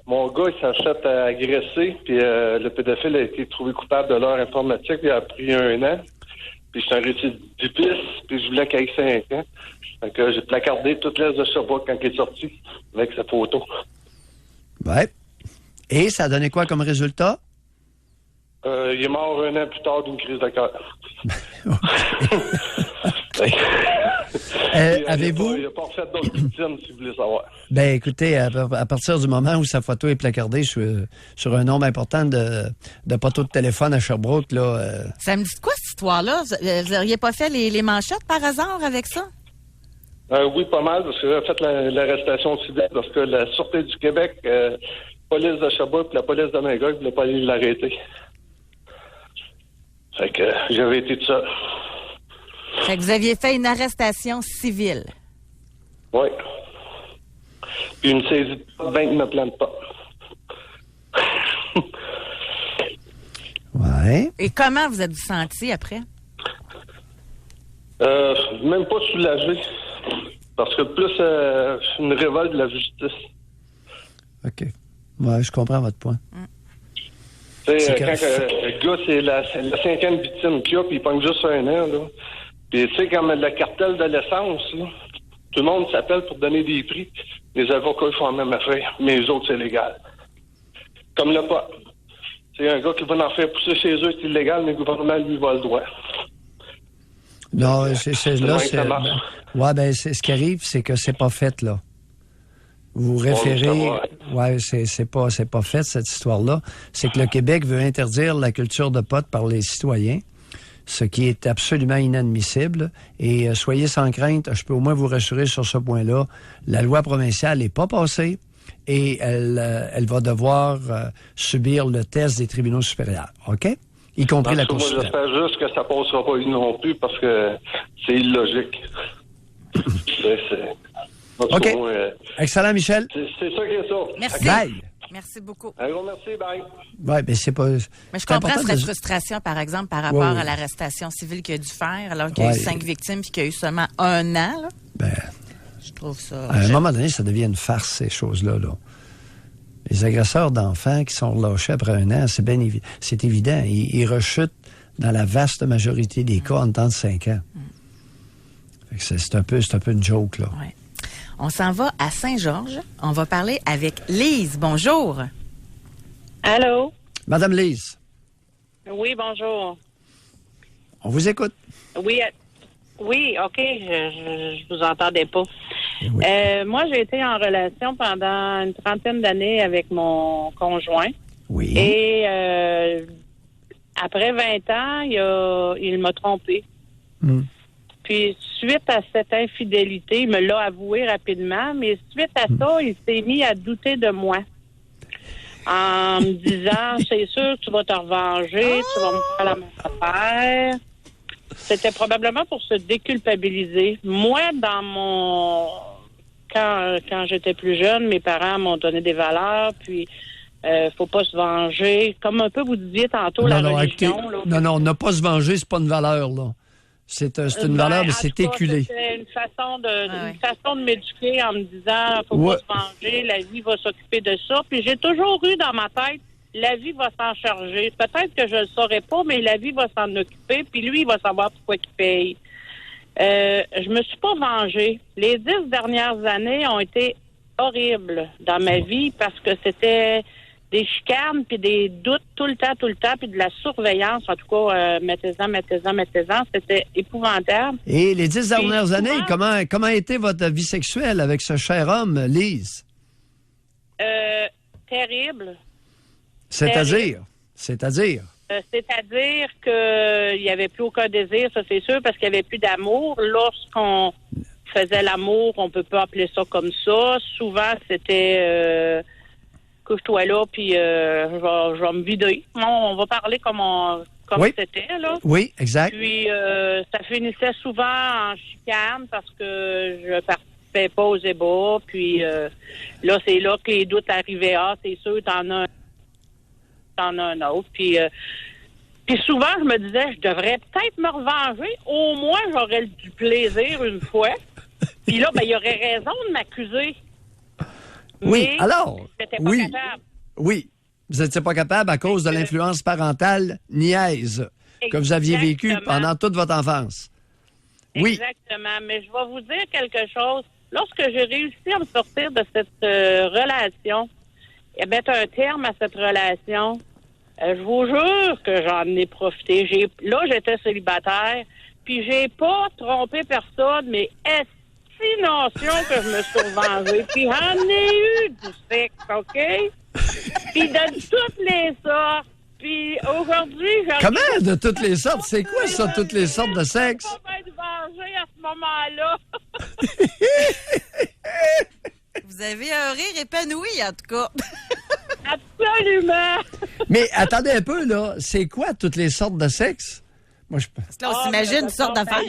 mon gars, il s'est fait agresser, puis le pédophile a été trouvé coupable de l'heure informatique, il a pris 1 an. Puis j'étais un récidiviste, puis je voulais qu'il ait 5 ans. Donc j'ai placardé toute l'Est de Sherbrooke quand il est sorti, avec sa photo. Ouais. Et ça a donné quoi comme résultat? Il est mort 1 an plus tard d'une crise de cœur. Avez-vous... Il n'a pas refait d'autres victimes, si vous voulez savoir. Ben écoutez, à partir du moment où sa photo est placardée sur un nombre important de poteaux de téléphone à Sherbrooke, là... Ça me dit quoi, cette histoire-là? Vous n'auriez pas fait les manchettes par hasard avec ça? Oui, pas mal, parce que j'ai fait l'arrestation civile, parce que la Sûreté du Québec, la police de Sherbrooke et la police de Magog ne voulaient pas aller l'arrêter. Fait que j'avais été tout seul. Fait que vous aviez fait une arrestation civile. Oui. Puis une saisie de 20 ne me plante pas. Ouais. Et comment vous êtes-vous senti après? Même pas soulagé. Parce que plus une révolte de la justice. OK. Ouais, je comprends votre point. Tu sais, C'est quand le gars, c'est la 5e victime qu'il y a, puis il pogne juste 1 an, là. Puis tu sais, comme le cartel de l'essence, là, tout le monde s'appelle pour donner des prix. Les avocats, ils font la même affaire, mais les autres, c'est légal. Comme le pot. C'est un gars qui va en faire pousser chez eux, c'est illégal, mais le gouvernement, lui, va le droit. Non, là, c'est... Ouais, ben, ce qui arrive, c'est que c'est pas fait, là. Vous référez... Ouais, c'est pas fait, cette histoire-là. C'est que le Québec veut interdire la culture de pot par les citoyens, ce qui est absolument inadmissible. Et soyez sans crainte, je peux au moins vous rassurer sur ce point-là. La loi provinciale n'est pas passée et elle va devoir subir le test des tribunaux supérieurs, OK? Y compris la Cour Moi, suprême. j'espère juste que ça passera pas non plus parce que c'est illogique. OK. Excellent, Michel. C'est ça qui est ça. Merci. Bye. Merci beaucoup. Un gros merci, bye. Ouais, ben c'est pas... Mais je c'est comprends important cette de- frustration, par exemple, par rapport Ouais, ouais. à l'arrestation civile qu'il a dû faire, alors qu'il y a eu Ouais. 5 victimes puis qu'il y a eu seulement 1 an. Là. Ben, Je trouve ça... à un moment donné, ça devient une farce, ces choses-là, là. Les agresseurs d'enfants qui sont relâchés après 1 an, c'est évident. Ils rechutent dans la vaste majorité des cas en dedans de 5 ans. Fait que c'est un peu une joke, là. Ouais. On s'en va à Saint-Georges. On va parler avec Lise. Bonjour. Allô? Madame Lise, Oui, bonjour. on vous écoute. Oui, OK, je vous entendais pas. Oui. Moi, j'ai été en relation pendant une 30aine d'années avec mon conjoint. Oui. Et après 20 ans, il m'a trompé. Hmm. Puis, suite à cette infidélité, il me l'a avoué rapidement, mais suite à ça, il s'est mis à douter de moi. En me disant, c'est sûr, tu vas te revenger, tu vas me faire la même affaire. C'était probablement pour se déculpabiliser. Moi, quand j'étais plus jeune, mes parents m'ont donné des valeurs, puis faut pas se venger. Comme un peu vous disiez tantôt, la religion. écoutez, Là, non, ne pas se venger, c'est pas une valeur, là. C'est une valeur, mais en c'est tout cas, éculé. C'était une façon ouais. une façon de m'éduquer en me disant, faut Ouais. pas se venger, la vie va s'occuper de ça. Puis j'ai toujours eu dans ma tête, la vie va s'en charger. Peut-être que je le saurais pas, mais la vie va s'en occuper, puis lui, il va savoir pourquoi il paye. Je me suis pas vengée. Les 10 dernières années ont été horribles dans ma vie parce que c'était des chicanes, puis des doutes tout le temps, puis de la surveillance. En tout cas, mettez-en. C'était épouvantable. Et les 10 dernières Puis, années, souvent- comment a été votre vie sexuelle avec ce cher homme, Lise? Terrible. C'est-à-dire? C'est-à-dire qu'il n'y avait plus aucun désir, ça c'est sûr, parce qu'il n'y avait plus d'amour. Lorsqu'on faisait l'amour, on peut pas appeler ça comme ça. Souvent, c'était couche-toi là, puis je vais me vider. On va parler comme comme Oui. c'était, là. Oui, exact. Puis, ça finissait souvent en chicane parce que je participais pas aux ébats. Puis, là, c'est là que les doutes arrivaient. Ah, c'est sûr, t'en as un autre. Puis souvent, je me disais, je devrais peut-être me revenger. Au moins, j'aurais du plaisir une fois. Puis là, ben, il y aurait raison de m'accuser. Oui, Mais alors, j'étais pas oui, capable. oui. Vous n'étiez pas capable à cause de l'influence parentale niaise que vous aviez vécue Exactement. pendant toute votre enfance. Oui. Exactement. Mais je vais vous dire quelque chose. Lorsque j'ai réussi à me sortir de cette relation et mettre un terme à cette relation, je vous jure que j'en ai profité. Là, j'étais célibataire, puis j'ai pas trompé personne, mais estimation que je me suis vengée. Puis j'en ai eu du sexe, OK? Puis de toutes les sortes. Puis aujourd'hui, Comment de toutes les sortes? C'est quoi ça, toutes les sortes de sexe? Je vais être vengée à ce moment-là. Vous avez un rire épanoui, en tout cas. Absolument. Mais attendez un peu, là. C'est quoi toutes les sortes de sexe? Moi, je... Parce que là, on s'imagine une sorte d'affaire.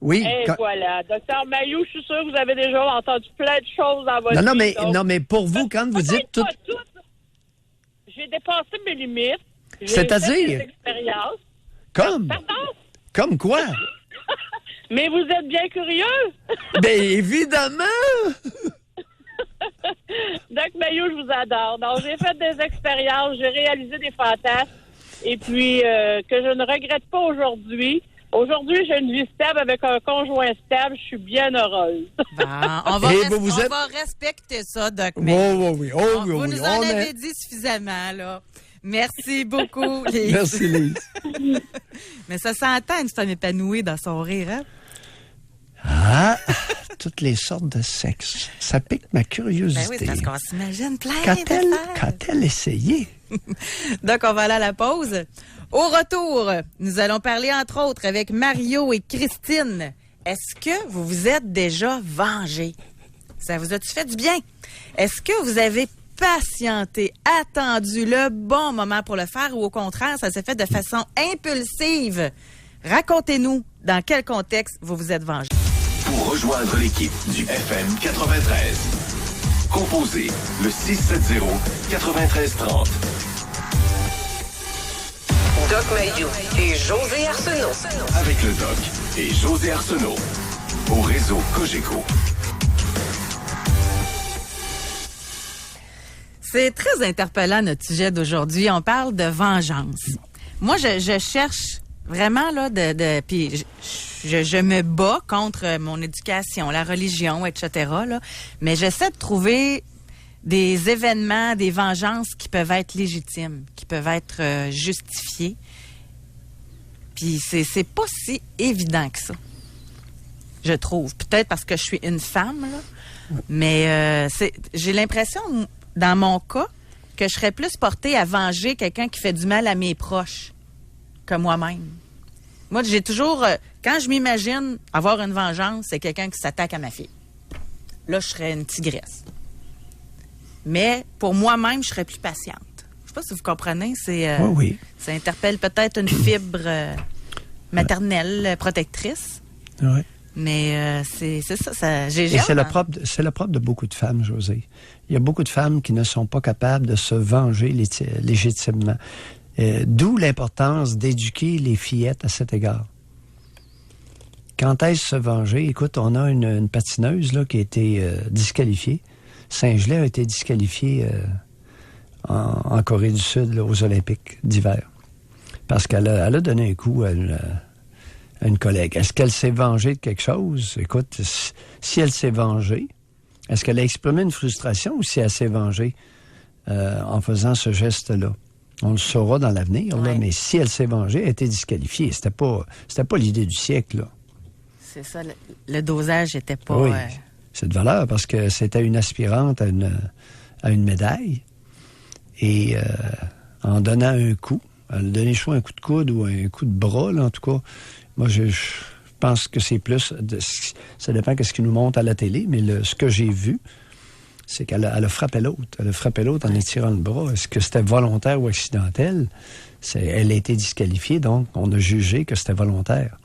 Oui. Et quand- voilà. Docteur Mailloux, je suis sûr que vous avez déjà entendu plein de choses dans votre Non, vie. non, mais pour vous, quand vous dites tout... Pas toutes. J'ai dépassé mes limites. J'ai C'est-à-dire? fait des expériences. Comme? Pardon? Comme quoi? Mais vous êtes bien curieux. Bien, évidemment! Doc Mailloux, je vous adore. Donc, j'ai fait des expériences, j'ai réalisé des fantasmes. Et puis, que je ne regrette pas aujourd'hui. Aujourd'hui, j'ai une vie stable avec un conjoint stable. Je suis bien heureuse. Bon, on va, Et vous êtes- va respecter ça, Doc. Oh, Mais oui. Oh, oui, vous oui. nous en On avez est... dit suffisamment, là. Merci beaucoup, Lise. Merci, Lise. Mais ça s'entend une femme épanouie dans son rire, hein? Ah, toutes les sortes de sexe. Ça pique ma Ben curiosité. oui, c'est parce qu'on s'imagine plein Qu'a-t-elle d'affaires. essayé? Donc, on va aller à la pause. Au retour, nous allons parler, entre autres, avec Mario et Christine. Est-ce que vous vous êtes déjà vengés? Ça vous a-tu fait du bien? Est-ce que vous avez patienté, attendu le bon moment pour le faire ou au contraire, ça s'est fait de façon impulsive? Racontez-nous dans quel contexte vous vous êtes vengés. Pour rejoindre l'équipe du FM 93, composez le 670-9330. Doc Mailloux et José Arsenault. Avec le Doc et José Arsenault. Au réseau Cogeco. C'est très interpellant, notre sujet d'aujourd'hui. On parle de vengeance. Moi, je cherche vraiment, là, puis je me bats contre mon éducation, la religion, etc., là. Mais j'essaie de trouver des événements, des vengeances qui peuvent être légitimes, qui peuvent être justifiées. Puis c'est pas si évident que ça, je trouve. Peut-être parce que je suis une femme, là. Mais j'ai l'impression, dans mon cas, que je serais plus portée à venger quelqu'un qui fait du mal à mes proches que moi-même. Moi, j'ai toujours... quand je m'imagine avoir une vengeance, c'est quelqu'un qui s'attaque à ma fille. Là, je serais une tigresse. Mais pour moi-même, je serais plus patiente. Je sais pas si vous comprenez. Oui. Ça interpelle peut-être une fibre maternelle, protectrice. Oui. Mais c'est ça. J'ai Et hâte, c'est le hein. propre de beaucoup de femmes, José. Il y a beaucoup de femmes qui ne sont pas capables de se venger légitimement. D'où l'importance d'éduquer les fillettes à cet égard. Quand est-ce se venger? Écoute, on a une patineuse là, qui a été disqualifiée. Saint-Gelais a été disqualifiée en Corée du Sud là, aux Olympiques d'hiver. Parce qu'elle a donné un coup à une collègue. Est-ce qu'elle s'est vengée de quelque chose? Écoute, si elle s'est vengée, est-ce qu'elle a exprimé une frustration ou si elle s'est vengée en faisant ce geste-là? On le saura dans l'avenir, là, Ouais. mais si elle s'est vengée, elle a été disqualifiée. C'était pas l'idée du siècle, là. C'est ça, le dosage n'était pas... Oui, c'est de valeur parce que c'était une aspirante à une médaille. Et en donnant un coup, elle a donné soit un coup de coude ou un coup de bras, là, en tout cas. Moi, je pense que c'est plus... ça dépend de ce qu'ils nous montrent à la télé, mais ce que j'ai vu, c'est qu'elle a frappé l'autre. Elle a frappé l'autre en étirant le bras. Est-ce que c'était volontaire ou accidentel? Elle a été disqualifiée, donc on a jugé que c'était volontaire.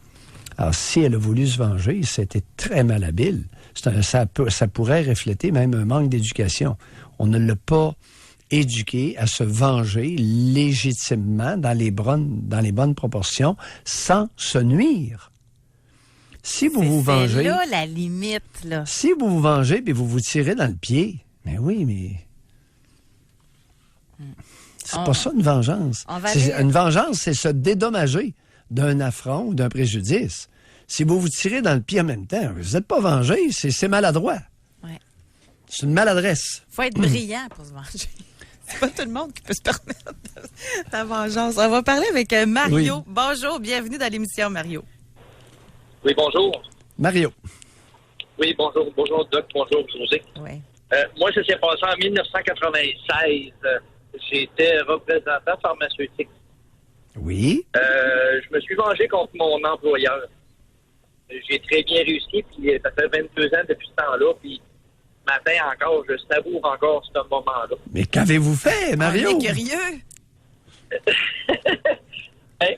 Alors, si elle a voulu se venger, c'était très malhabile. Ça pourrait refléter même un manque d'éducation. On ne l'a pas éduqué à se venger légitimement dans les bonnes proportions sans se nuire. Si vous vous vengez... C'est là la limite, là. Si vous vous vengez et vous tirez dans le pied, mais oui, mais... C'est pas ça une vengeance. Une vengeance, c'est se dédommager d'un affront ou d'un préjudice. Si vous vous tirez dans le pied en même temps, vous n'êtes pas vengé, c'est maladroit. Ouais. C'est une maladresse. Il faut être brillant pour se venger. C'est pas tout le monde qui peut se permettre la vengeance. On va parler avec Mario. Oui. Bonjour, bienvenue dans l'émission, Mario. Oui, bonjour. Mario. Oui, bonjour. Bonjour, Doc. Bonjour, José. Oui. Moi, ça s'est passé en 1996. J'étais représentant pharmaceutique. Oui. Je me suis vengé contre mon employeur. J'ai très bien réussi, puis ça fait 22 ans depuis ce temps-là, puis matin encore, je savoure encore ce moment-là. Mais qu'avez-vous fait, Mario? On est curieux.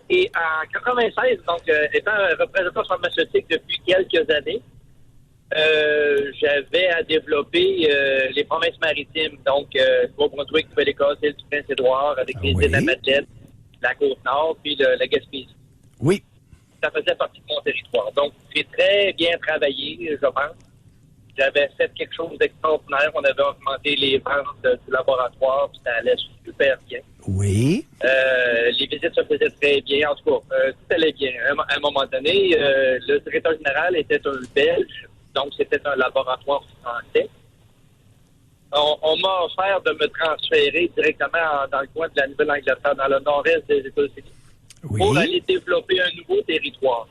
Et en 96, donc, étant représentant pharmaceutique depuis quelques années, j'avais à développer les provinces maritimes, donc Nouveau-Brunswick, Nouvelle-Écosse, l'île du Prince-Édouard, avec les îles de la Madeleine, la Côte-Nord, puis la Gaspésie. Oui. Ça faisait partie de mon territoire. Donc, j'ai très bien travaillé, je pense. J'avais fait quelque chose d'extraordinaire. On avait augmenté les ventes du laboratoire, puis ça allait super bien. Oui. Les visites se faisaient très bien. En tout cas, tout allait bien. À un moment donné, le directeur général était un Belge, donc c'était un laboratoire français. On m'a offert de me transférer directement dans le coin de la Nouvelle-Angleterre, dans le nord-est des États-Unis, pour aller développer un nouveau territoire.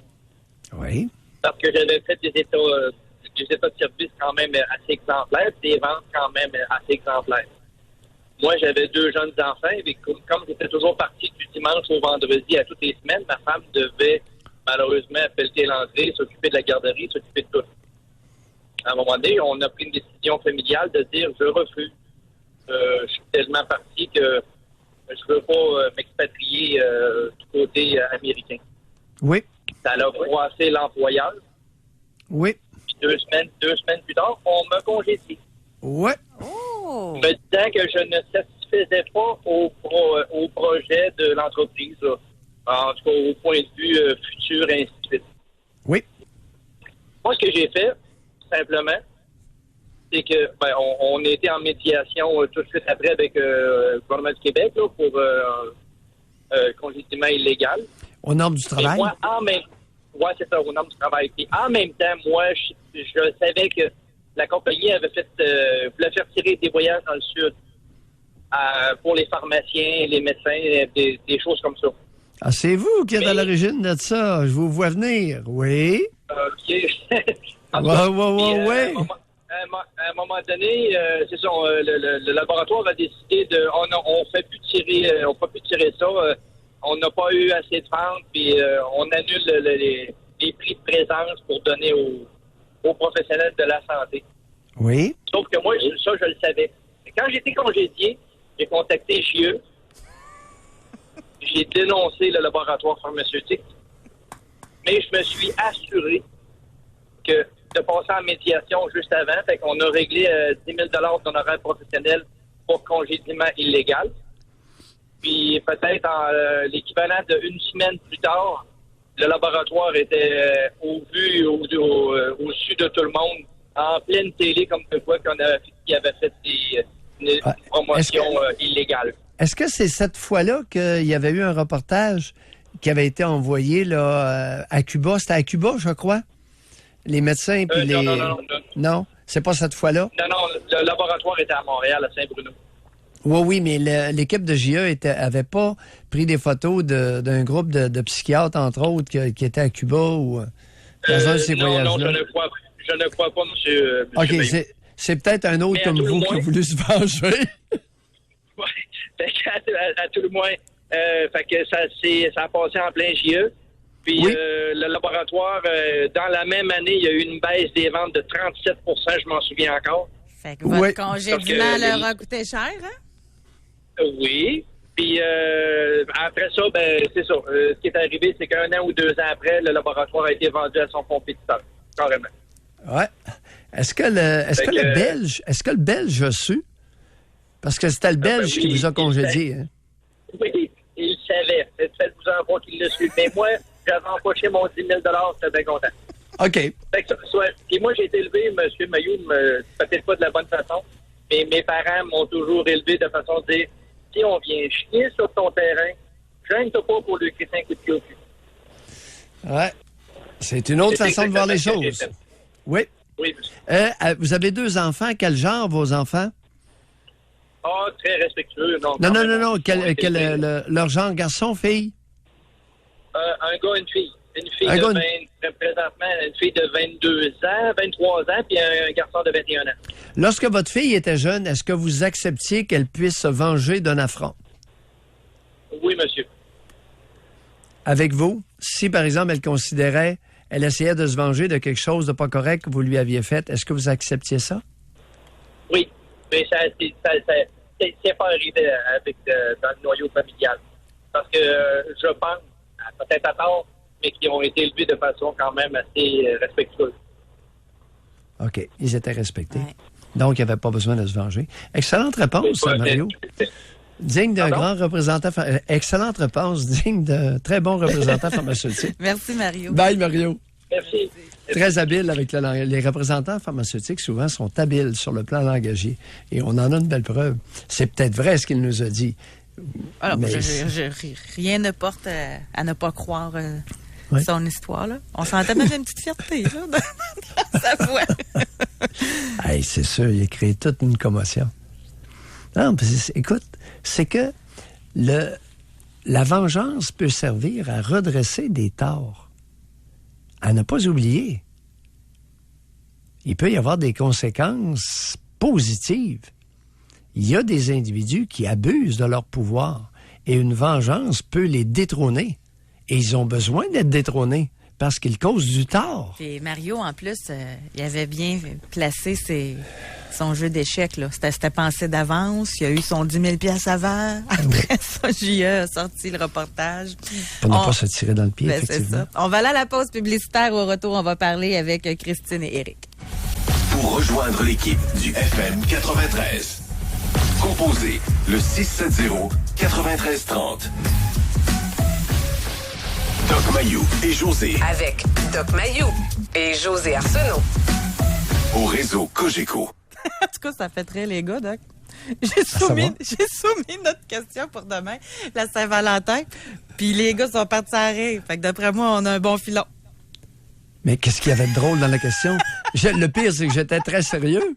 Oui. Parce que j'avais fait des états de service quand même assez exemplaires, des ventes quand même assez exemplaires. Moi, j'avais 2 jeunes enfants, et comme j'étais toujours parti du dimanche au vendredi à toutes les semaines, ma femme devait malheureusement pelleter l'entrée, s'occuper de la garderie, s'occuper de tout. À un moment donné, on a pris une décision familiale de dire « je refuse ». Je suis tellement parti que je ne veux pas m'expatrier du côté américain. Oui. Ça a froissé l'employeur. Oui. Puis 2 semaines plus tard, on m'a congédié. Oui. Oh. Me disant que je ne satisfaisais pas au projet de l'entreprise, là. En tout cas au point de vue futur, et ainsi de suite. Oui. Moi, ce que j'ai fait, simplement, c'est que on était en médiation tout de suite après avec le gouvernement du Québec là, pour congédiement illégal. Aux normes du travail? Moi, c'est ça, aux normes du travail. Puis en même temps, moi, je savais que la compagnie avait voulait faire tirer des voyages dans le sud pour les pharmaciens, les médecins, des choses comme ça. Ah, c'est vous qui êtes à l'origine de ça. Je vous vois venir. Oui. OK. Oui. À un moment donné, c'est ça, le laboratoire a décidé on ne fait plus tirer ça. On n'a pas eu assez de ventes, puis on annule les prix de présence pour donner aux professionnels de la santé. Oui. Sauf que moi, ça, je le savais. Quand j'ai été congédié, j'ai contacté JE. J'ai dénoncé le laboratoire pharmaceutique. Mais je me suis assuré que de passer en médiation juste avant, fait qu'on a réglé 10 000 d'honoraires professionnels pour congédiement illégal. Puis peut-être l'équivalent d'une semaine plus tard, le laboratoire était au-dessus de tout le monde, en pleine télé, comme de quoi qu'il avait fait une promotion illégale. Est-ce que c'est cette fois-là qu'il y avait eu un reportage qui avait été envoyé là, à Cuba? C'était à Cuba, je crois? Les médecins puis les... Non. Non? C'est pas cette fois-là? Non, le laboratoire était à Montréal, à Saint-Bruno. Oui, mais l'équipe de JE avait pas pris des photos d'un groupe de psychiatres, entre autres, qui étaient à Cuba ou dans un de ces voyages-là? Non, je ne crois pas, monsieur. OK, c'est peut-être un autre comme vous qui a voulu se venger. Oui, à tout le moins, fait que ça a passé en plein JE. Puis le laboratoire, dans la même année, il y a eu une baisse des ventes de 37 %, je m'en souviens encore. Fait que votre Oui. congédiement Donc, leur a coûté cher, hein? Oui. Puis après ça, c'est ça. Ce qui est arrivé, c'est qu'un an ou 2 ans après, le laboratoire a été vendu à son compétiteur. Carrément. Ouais. Est-ce que le Belge a su? Parce que c'était le Belge qui vous a congédié. Hein? Oui, il savait. Faites-vous en voir qu'il l'a su. Mais moi, j'avais empoché mon 10 000 j'étais bien content. OK. Et moi, j'ai été élevé, M. Mailloux, peut-être pas de la bonne façon, mais mes parents m'ont toujours élevé de façon de dire, si on vient chier sur ton terrain, gêne-toi pas pour lui crisser un coup de pied au cul. Ouais. C'est une autre C'est façon de voir les exactement ce que choses. j'ai fait. Oui. Oui, monsieur. Vous avez 2 enfants. Quel genre, vos enfants? Ah, très respectueux. Non. Leur genre, garçon, fille? Un gars, une fille. Une fille Un gars, présentement, une fille de 22 ans, 23 ans, puis un garçon de 21 ans. Lorsque votre fille était jeune, est-ce que vous acceptiez qu'elle puisse se venger d'un affront? Oui, monsieur. Avec vous, si par exemple elle essayait de se venger de quelque chose de pas correct que vous lui aviez fait, est-ce que vous acceptiez ça? Oui, mais c'est pas arrivé avec dans le noyau familial. Parce que je pense, peut-être à tort, mais qui ont été élevés de façon quand même assez respectueuse. OK, ils étaient respectés. Ouais. Donc, il n'y avait pas besoin de se venger. Excellente réponse, Mario. Digne d'un grand représentant. Excellente réponse, digne d'un très bon représentant pharmaceutique. Merci, Mario. Bye, Mario. Merci. Très habile avec les représentants pharmaceutiques, souvent, sont habiles sur le plan langagier. Et on en a une belle preuve. C'est peut-être vrai ce qu'il nous a dit. Alors, Mais rien ne porte à ne pas croire Oui. son histoire. Là. On sentait même une petite fierté là, dans sa voix. Hey, c'est sûr, il a créé toute une commotion. Non, écoute, c'est que la vengeance peut servir à redresser des torts, à ne pas oublier. Il peut y avoir des conséquences positives. Il y a des individus qui abusent de leur pouvoir et une vengeance peut les détrôner. Et ils ont besoin d'être détrônés parce qu'ils causent du tort. Et Mario, en plus, il avait bien placé son jeu d'échecs. C'était pensé d'avance. Il a eu son 10 000 $ avant. Après ça, JE a sorti le reportage. Pour ne pas se tirer dans le pied, effectivement. C'est ça. On va aller à la pause publicitaire. Au retour, on va parler avec Christine et Éric. Pour rejoindre l'équipe du FM 93, composez le 670-9330. Doc Mayou et José Avec Doc Mayou et José Arsenault. au réseau Cogeco. En tout cas, ça fait très les gars, Doc. J'ai soumis notre question pour demain, la Saint-Valentin. Puis les gars sont partis à rire. Fait que d'après moi, on a un bon filon. Mais qu'est-ce qu'il y avait de drôle dans la question? Le pire, c'est que j'étais très sérieux.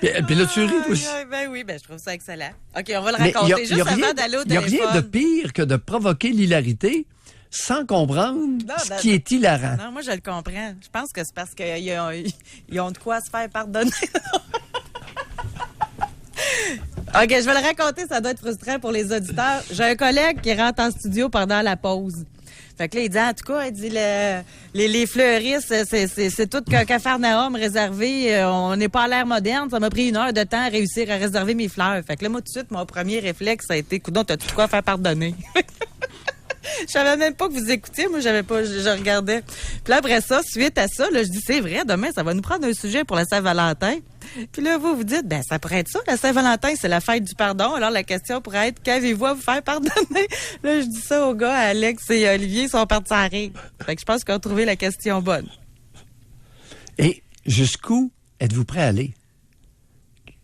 Puis là, tu ris aussi. Ben oui, je trouve ça excellent. OK, on va le raconter juste avant d'aller au Il n'y a téléphone. rien de pire que de provoquer l'hilarité sans comprendre ce qui est hilarant. Non, moi, je le comprends. Je pense que c'est parce qu'ils ont de quoi se faire pardonner. OK, je vais le raconter, ça doit être frustrant pour les auditeurs. J'ai un collègue qui rentre en studio pendant la pause. Fait que là, il dit, en tout cas, il dit, les fleuristes, c'est tout Capharnaüm réservé. On n'est pas à l'ère moderne. Ça m'a pris 1 heure de temps à réussir à réserver mes fleurs. Fait que là, moi, tout de suite, mon premier réflexe, ça a été, coudonc, t'as tout quoi faire pardonner? Je savais même pas que vous écoutiez. Moi, je regardais. Puis là, après ça, suite à ça, là, je dis, c'est vrai, demain, ça va nous prendre un sujet pour la Saint-Valentin. Puis là, vous dites, ça pourrait être ça, la Saint-Valentin, c'est la fête du pardon. Alors, la question pourrait être, qu'avez-vous à vous faire pardonner? Là, je dis ça aux gars, Alex et Olivier, ils sont partis à rire. Fait que je pense qu'on a trouvé la question bonne. Et jusqu'où êtes-vous prêt à aller?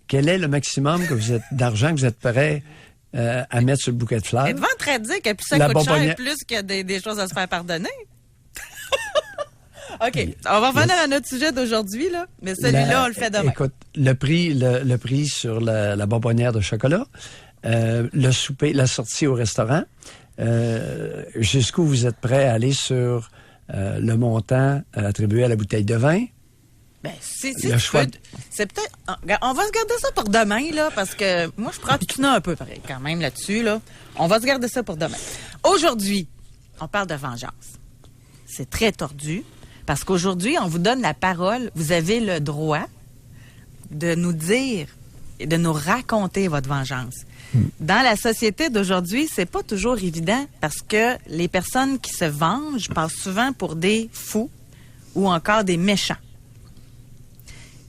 Quel est le maximum d'argent que vous êtes prêt à mettre sur le bouquet de fleurs? Êtes-vous en train de dire que plus ça coûte cher, plus qu'il y a des choses à se faire pardonner? OK. On va revenir à notre sujet d'aujourd'hui, là. Mais celui-là, on le fait demain. Écoute, le prix sur la bonbonnière de chocolat, le souper, la sortie au restaurant, jusqu'où vous êtes prêt à aller sur le montant attribué à la bouteille de vin? C'est peut-être... On va se garder ça pour demain, là, parce que moi, je prends tout un peu, pareil, quand même, là-dessus, là. On va se garder ça pour demain. Aujourd'hui, on parle de vengeance. C'est très tordu, parce qu'aujourd'hui, on vous donne la parole. Vous avez le droit de nous dire et de nous raconter votre vengeance. Dans la société d'aujourd'hui, c'est pas toujours évident parce que les personnes qui se vengent passent souvent pour des fous ou encore des méchants.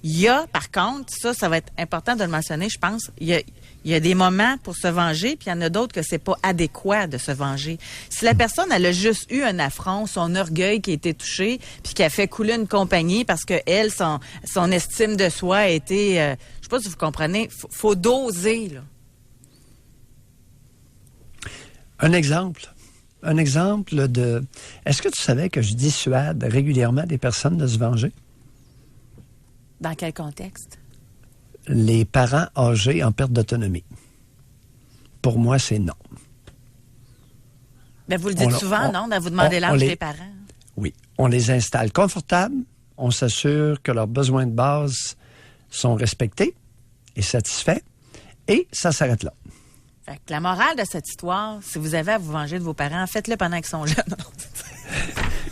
Il y a, par contre, ça va être important de le mentionner, je pense, il y a des moments pour se venger, puis il y en a d'autres que c'est pas adéquat de se venger. Si la personne, elle a juste eu un affront, son orgueil qui a été touché, puis qui a fait couler une compagnie parce que elle, son estime de soi a été... je sais pas si vous comprenez, faut doser, là. Un exemple de... Est-ce que tu savais que je dissuade régulièrement des personnes de se venger? Dans quel contexte? Les parents âgés en perte d'autonomie. Pour moi, c'est non. Ben, vous le dites souvent, non? Vous demandez l'âge des parents. Oui. On les installe confortables. On s'assure que leurs besoins de base sont respectés et satisfaits. Et ça s'arrête là. Fait que la morale de cette histoire, si vous avez à vous venger de vos parents, faites-le pendant qu'ils sont jeunes.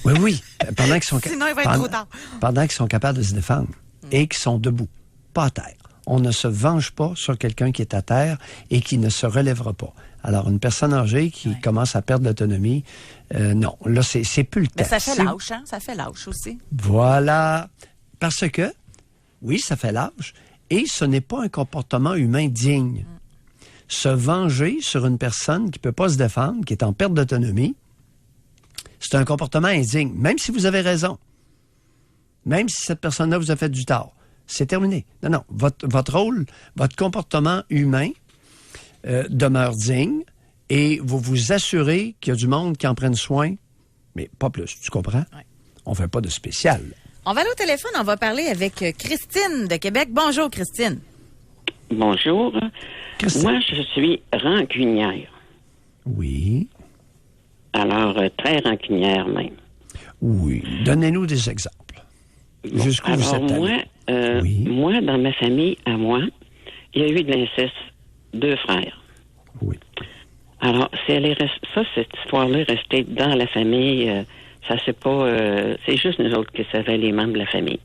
Oui. Pendant qu'ils sont Sinon, il va être trop tard. Pendant qu'ils sont capables de se défendre et qu'ils sont debout, pas à terre. On ne se venge pas sur quelqu'un qui est à terre et qui ne se relèvera pas. Alors, une personne âgée qui commence à perdre l'autonomie, non. Là, c'est plus le temps. Mais ça fait lâche, hein? Ça fait lâche aussi. Voilà. Parce que, oui, ça fait lâche. Et ce n'est pas un comportement humain digne. Se venger sur une personne qui ne peut pas se défendre, qui est en perte d'autonomie, c'est un comportement indigne, même si vous avez raison. Même si cette personne-là vous a fait du tort. C'est terminé. Non. Votre rôle, votre comportement humain demeure digne et vous vous assurez qu'il y a du monde qui en prenne soin, mais pas plus. Tu comprends? Ouais. On ne fait pas de spécial. On va aller au téléphone, on va parler avec Christine de Québec. Bonjour, Christine. Bonjour. Christine. Moi, je suis rancunière. Oui. Alors, très rancunière même. Oui. Donnez-nous des exemples. Bon, Jusqu'où vous êtes allé? Moi, dans ma famille, à moi, il y a eu de l'inceste. 2 frères. Oui. Alors, cette histoire-là est restée dans la famille. Ça, c'est pas... c'est juste nous autres qui savaient, les membres de la famille.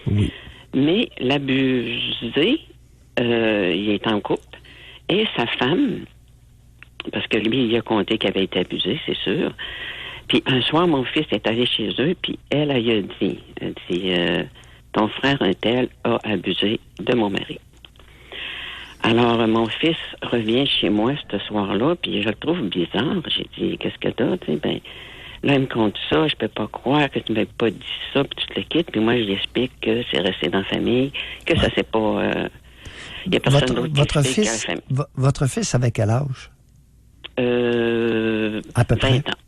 Oui. Mais l'abusé, il est en couple. Et sa femme, parce que lui, il a compté qu'il avait été abusé, c'est sûr. Puis un soir, mon fils est allé chez eux, puis elle a dit, ton frère un tel a abusé de mon mari. Alors, mon fils revient chez moi ce soir-là, puis je le trouve bizarre. J'ai dit, qu'est-ce que t'as? Tu sais, ben, là, il me compte ça, je peux pas croire que tu m'avais pas dit ça, puis tu te le quittes. Puis moi, je lui explique que c'est resté dans la famille, que ça, c'est pas... il y a personne d'autre qui explique à la famille. Votre fils avait quel âge? À peu près. 20 ans.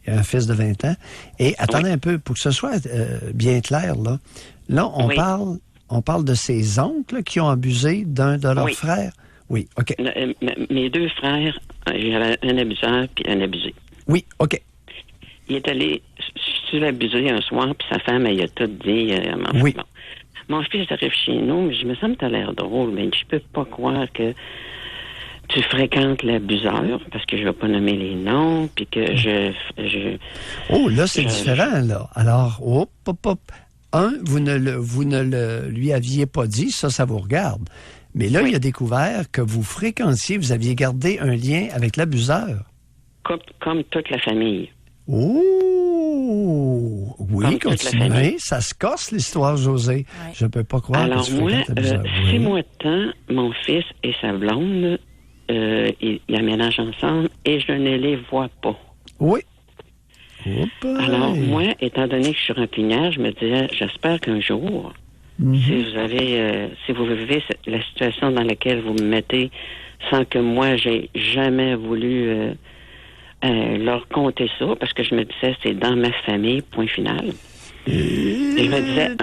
Il y a un fils de 20 ans. Et attendez un peu, pour que ce soit bien clair, là. Là, on parle de ses oncles qui ont abusé d'un de leurs frères. Oui, OK. Mes 2 frères, j'avais un abuseur puis un abusé. Oui, OK. Il est allé sur l'abusé un soir, puis sa femme, elle a tout dit. Oui. Bon. Mon fils arrive chez nous, mais je me sens que t'as l'air drôle, mais je peux pas croire que tu fréquentes l'abuseur, parce que je vais pas nommer les noms, puis que Oh, là, c'est différent, là. Alors, hop. Vous ne lui aviez pas dit, ça vous regarde. Mais là, il a découvert que vous fréquentiez, vous aviez gardé un lien avec l'abuseur. Comme toute la famille. Oh! Oui, continuez. Ça se corse, l'histoire, José. Ouais. Je peux pas croire que tu fréquentes l'abuseur. 6 mois de temps, mon fils et sa blonde, ils aménagent ensemble et je ne les vois pas. Oui. Alors, moi, étant donné que je suis rancunière, je me disais, j'espère qu'un jour, si vous vivez la situation dans laquelle vous me mettez sans que moi, j'ai jamais voulu leur conter ça, parce que je me disais, c'est dans ma famille, point final. Et je me disais...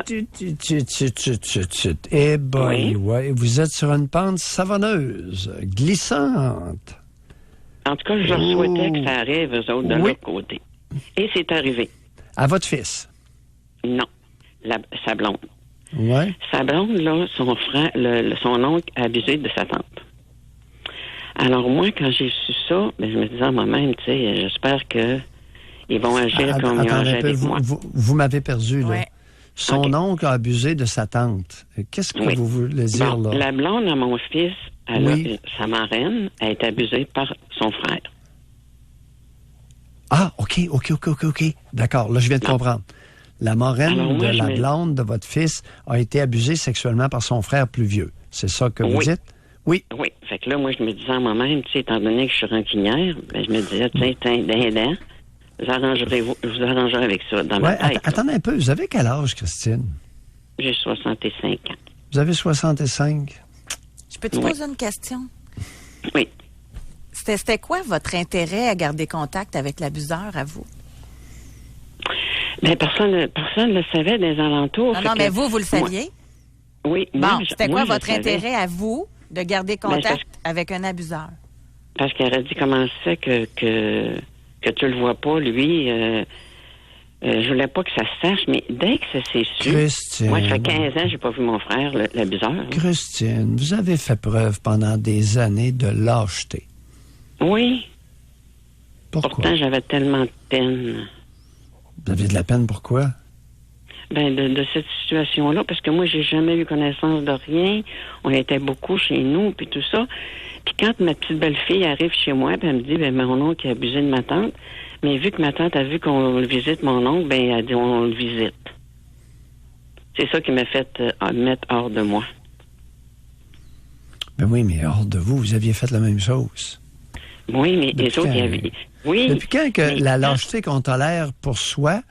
Eh boy, ouais, vous êtes sur une pente savonneuse, glissante. En tout cas, je leur souhaitais que ça arrive, eux autres, de leur côté. Et c'est arrivé. À votre fils? Non. Sa blonde. Ouais. Sa blonde, là, son frère, son oncle a abusé de sa tante. Alors, moi, quand j'ai su ça, je me disais à moi-même, tu sais, j'espère qu'ils vont agir comme ils ont agi avec moi. Vous m'avez perdu, là. Ouais. Son oncle a abusé de sa tante. Qu'est-ce que vous voulez dire, bon, là? La blonde à mon fils, sa marraine, a été abusée par son frère. Ah, OK. D'accord, là, je viens de comprendre. La marraine de la blonde de votre fils a été abusée sexuellement par son frère plus vieux. C'est ça que vous dites? Oui. Oui. Fait que là, moi, je me disais à moi-même, tu sais, étant donné que je suis rancunière, ben, je me disais, tiens, d'aidant, je vous arrangerai avec ça dans ma tête. Attendez un peu. Vous avez quel âge, Christine? J'ai 65 ans. Vous avez 65? Je peux te poser une question? Oui. C'était quoi votre intérêt à garder contact avec l'abuseur, à vous? Bien, personne ne le savait des alentours. Non, mais vous le saviez? Oui. Bon, c'était quoi votre intérêt à vous de garder contact avec un abuseur? Parce qu'elle a dit comment c'est que tu le vois pas, lui. Je voulais pas que ça se sache, mais dès que ça s'est su... Christine. Moi, ça fait 15 ans que j'ai pas vu mon frère, l'abuseur. Christine, vous avez fait preuve pendant des années de lâcheté. Oui. Pourquoi? Pourtant, j'avais tellement de peine. Vous avez de la peine, pourquoi? Ben, de cette situation-là, parce que moi, j'ai jamais eu connaissance de rien. On était beaucoup chez nous, puis tout ça. Puis quand ma petite belle-fille arrive chez moi, puis elle me dit, ben, mon oncle a abusé de ma tante. Mais vu que ma tante a vu qu'on le visite, mon oncle, ben, elle a dit, on le visite. C'est ça qui m'a fait mettre hors de moi. Ben oui, mais hors de vous, vous aviez fait la même chose. Oui, mais les autres, il y avait... Oui. Depuis quand que la lâcheté qu'on tolère pour soi,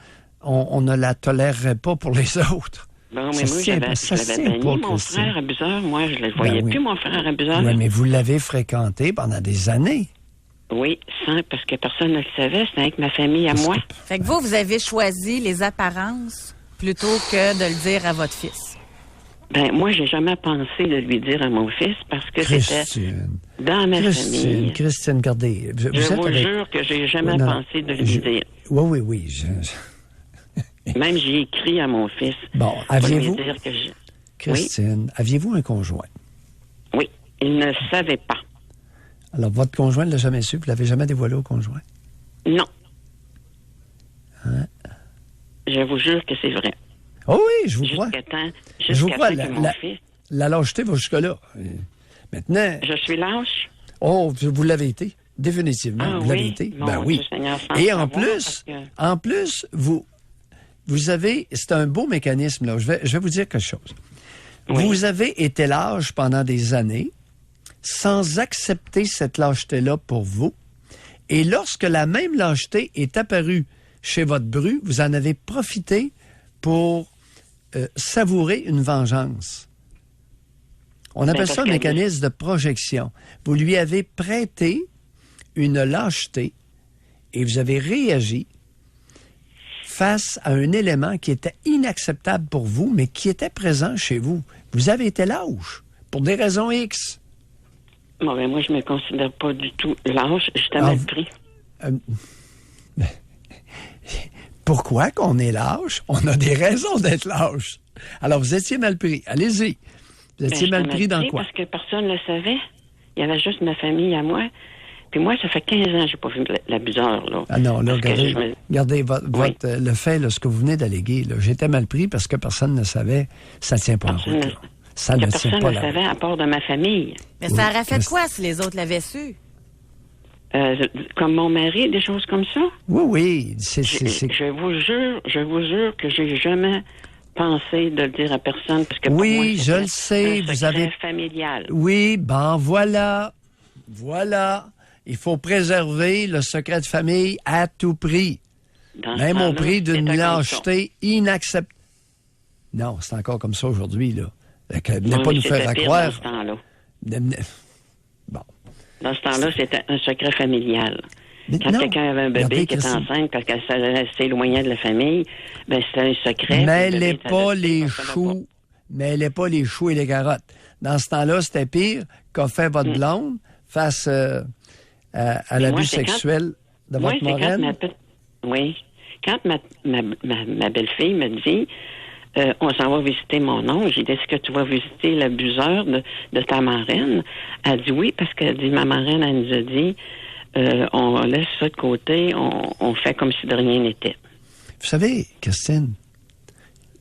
on ne la tolérerait pas pour les autres? Bon, mais moi, j'avais banni mon frère abuseur. Moi, je ne le voyais plus, mon frère abuseur. Oui, mais vous l'avez fréquenté pendant des années. Oui, parce que personne ne le savait. C'était avec ma famille à moi. Fait que vous avez choisi les apparences plutôt que de le dire à votre fils. Ben, moi, j'ai jamais pensé de lui dire à mon fils parce que c'était dans ma famille. Christine, regardez. Je vous jure que j'ai jamais pensé de lui dire. Oui. Même j'ai écrit à mon fils. Bon, aviez-vous... Dire que Christine, aviez-vous un conjoint? Oui, il ne savait pas. Alors, votre conjoint ne l'a jamais su, vous ne l'avez jamais dévoilé au conjoint? Non. Hein? Je vous jure que c'est vrai. Oh oui, je vous crois. Je vous crois. La lâcheté va jusque-là. Maintenant... Je suis lâche? Oh, vous l'avez été. Définitivement. Ah, vous l'avez été. Mon ben oui. Dieu, Seigneur, et en plus, vous avez... C'est un beau mécanisme, là. Je vais vous dire quelque chose. Oui. Vous avez été lâche pendant des années sans accepter cette lâcheté-là pour vous. Et lorsque la même lâcheté est apparue chez votre bru, vous en avez profité pour savourer une vengeance. On appelle ça un mécanisme de projection. Vous lui avez prêté une lâcheté et vous avez réagi face à un élément qui était inacceptable pour vous, mais qui était présent chez vous. Vous avez été lâche pour des raisons X. Bon, ben moi, je me considère pas du tout lâche. J'étais mal pris. Pourquoi qu'on est lâche? On a des raisons d'être lâche. Alors, vous étiez mal pris. Allez-y. Vous étiez mal pris dans quoi? Parce que personne ne le savait. Il y avait juste ma famille à moi. Puis moi, ça fait 15 ans que je n'ai pas vu l'abuseur, là. Ah non, là, regardez le fait, là, ce que vous venez d'alléguer, là, j'étais mal pris parce que personne ne savait, ça ne tient pas la route, là. Ça ne tient pas la route. Personne ne savait à part de ma famille. Mais ça aurait fait quoi si les autres l'avaient su? Comme mon mari, des choses comme ça? Oui. Je vous jure que j'ai jamais pensé de le dire à personne. Parce que oui, pour moi, je le sais. Vous avez familial. Oui, ben voilà. Il faut préserver le secret de famille à tout prix. Même au prix d'une lâcheté inacceptable. Non, c'est encore comme ça aujourd'hui, là. Ne pas nous faire croire. Dans ce temps-là. Bon. Dans ce temps-là, c'était un secret familial. Quand quelqu'un avait un bébé qui était enceinte parce qu'elle s'éloignait de la famille, ben c'était un secret. Mêlez pas les choux. Mêlez pas les choux et les carottes. Dans ce temps-là, c'était pire qu'a fait votre blonde face à l'abus sexuel de votre marraine. Quand ma belle-fille me dit on s'en va visiter mon oncle. J'ai dit, est-ce que tu vas visiter l'abuseur de ta marraine? Elle dit oui, parce qu'elle dit, ma marraine, elle nous a dit, on laisse ça de côté, on fait comme si de rien n'était. Vous savez, Christine,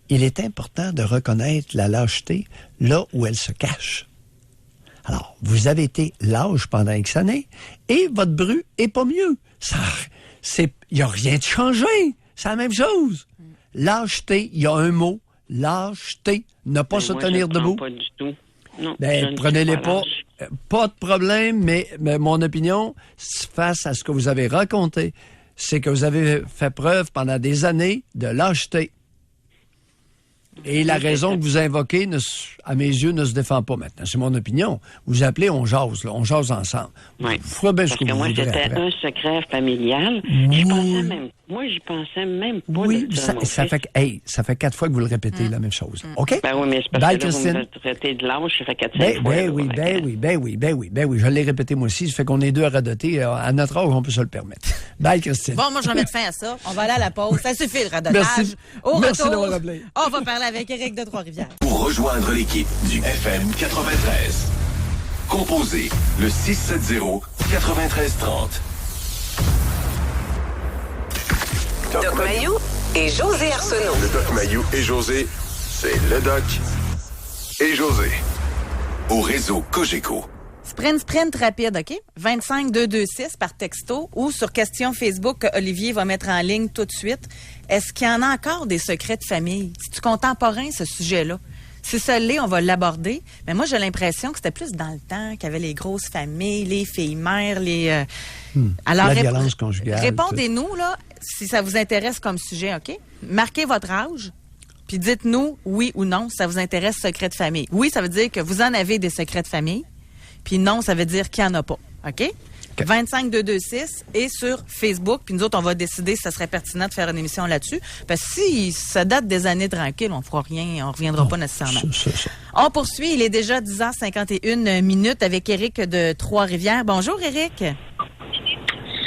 il est important de reconnaître la lâcheté là où elle se cache. Alors, vous avez été lâche pendant X années et votre bru est pas mieux. Il n'y a rien de changé. C'est la même chose. Lâcheté, il y a un mot. Lâcheté, ne pas se tenir debout. Pas du tout. Non, prenez-les pas. Pas de problème, mais mon opinion, face à ce que vous avez raconté, c'est que vous avez fait preuve pendant des années de lâcheté. Et la raison que vous invoquez, à mes yeux, ne se défend pas maintenant. C'est mon opinion. Vous appelez, on jase, là. On jase ensemble. Oui. Vous ferez bien ce que vous voudrez c'était après. un secret familial. J'y pensais même pas. Oui, ça fait 4 fois que vous le répétez, la même chose. OK? Ben oui, mais c'est parce Bye, que là, Christine. vous me traitez de lâche, ça fait 4-5 fois. Ben oui. Je l'ai répété moi aussi. Ça fait qu'on est deux à radoter. À notre âge, on peut se le permettre. Bye, Christine. Bon, moi, je vais mettre fin à ça. On va aller à la pause. Ça suffit, le radotage. Merci. Au Merci retour, d'avoir appelé. on va parler avec Éric de Trois-Rivières. Pour rejoindre l'équipe du FM 93, composez le 670-9330. Doc Mayou et José Arsenault. Le Doc Mayou et José, c'est le Doc et José. Au réseau Cogeco. Sprint rapide, OK? 25226 par texto ou sur question Facebook que Olivier va mettre en ligne tout de suite. Est-ce qu'il y en a encore des secrets de famille? C'est-tu contemporain, ce sujet-là? Si ça l'est, on va l'aborder. Mais moi, j'ai l'impression que c'était plus dans le temps qu'il y avait les grosses familles, les filles-mères, les... Alors, la violence conjugale. Répondez-nous, là, si ça vous intéresse comme sujet, OK? Marquez votre âge, puis dites-nous oui ou non, ça vous intéresse, secret de famille. Oui, ça veut dire que vous en avez des secrets de famille. Puis non, ça veut dire qu'il n'y en a pas. OK? 25226 et sur Facebook. Puis nous autres, on va décider si ça serait pertinent de faire une émission là-dessus. Parce que si ça date des années tranquilles, on ne fera rien, on ne reviendra pas nécessairement. Ça. On poursuit. Il est déjà 10h51 avec Éric de Trois-Rivières. Bonjour, Éric.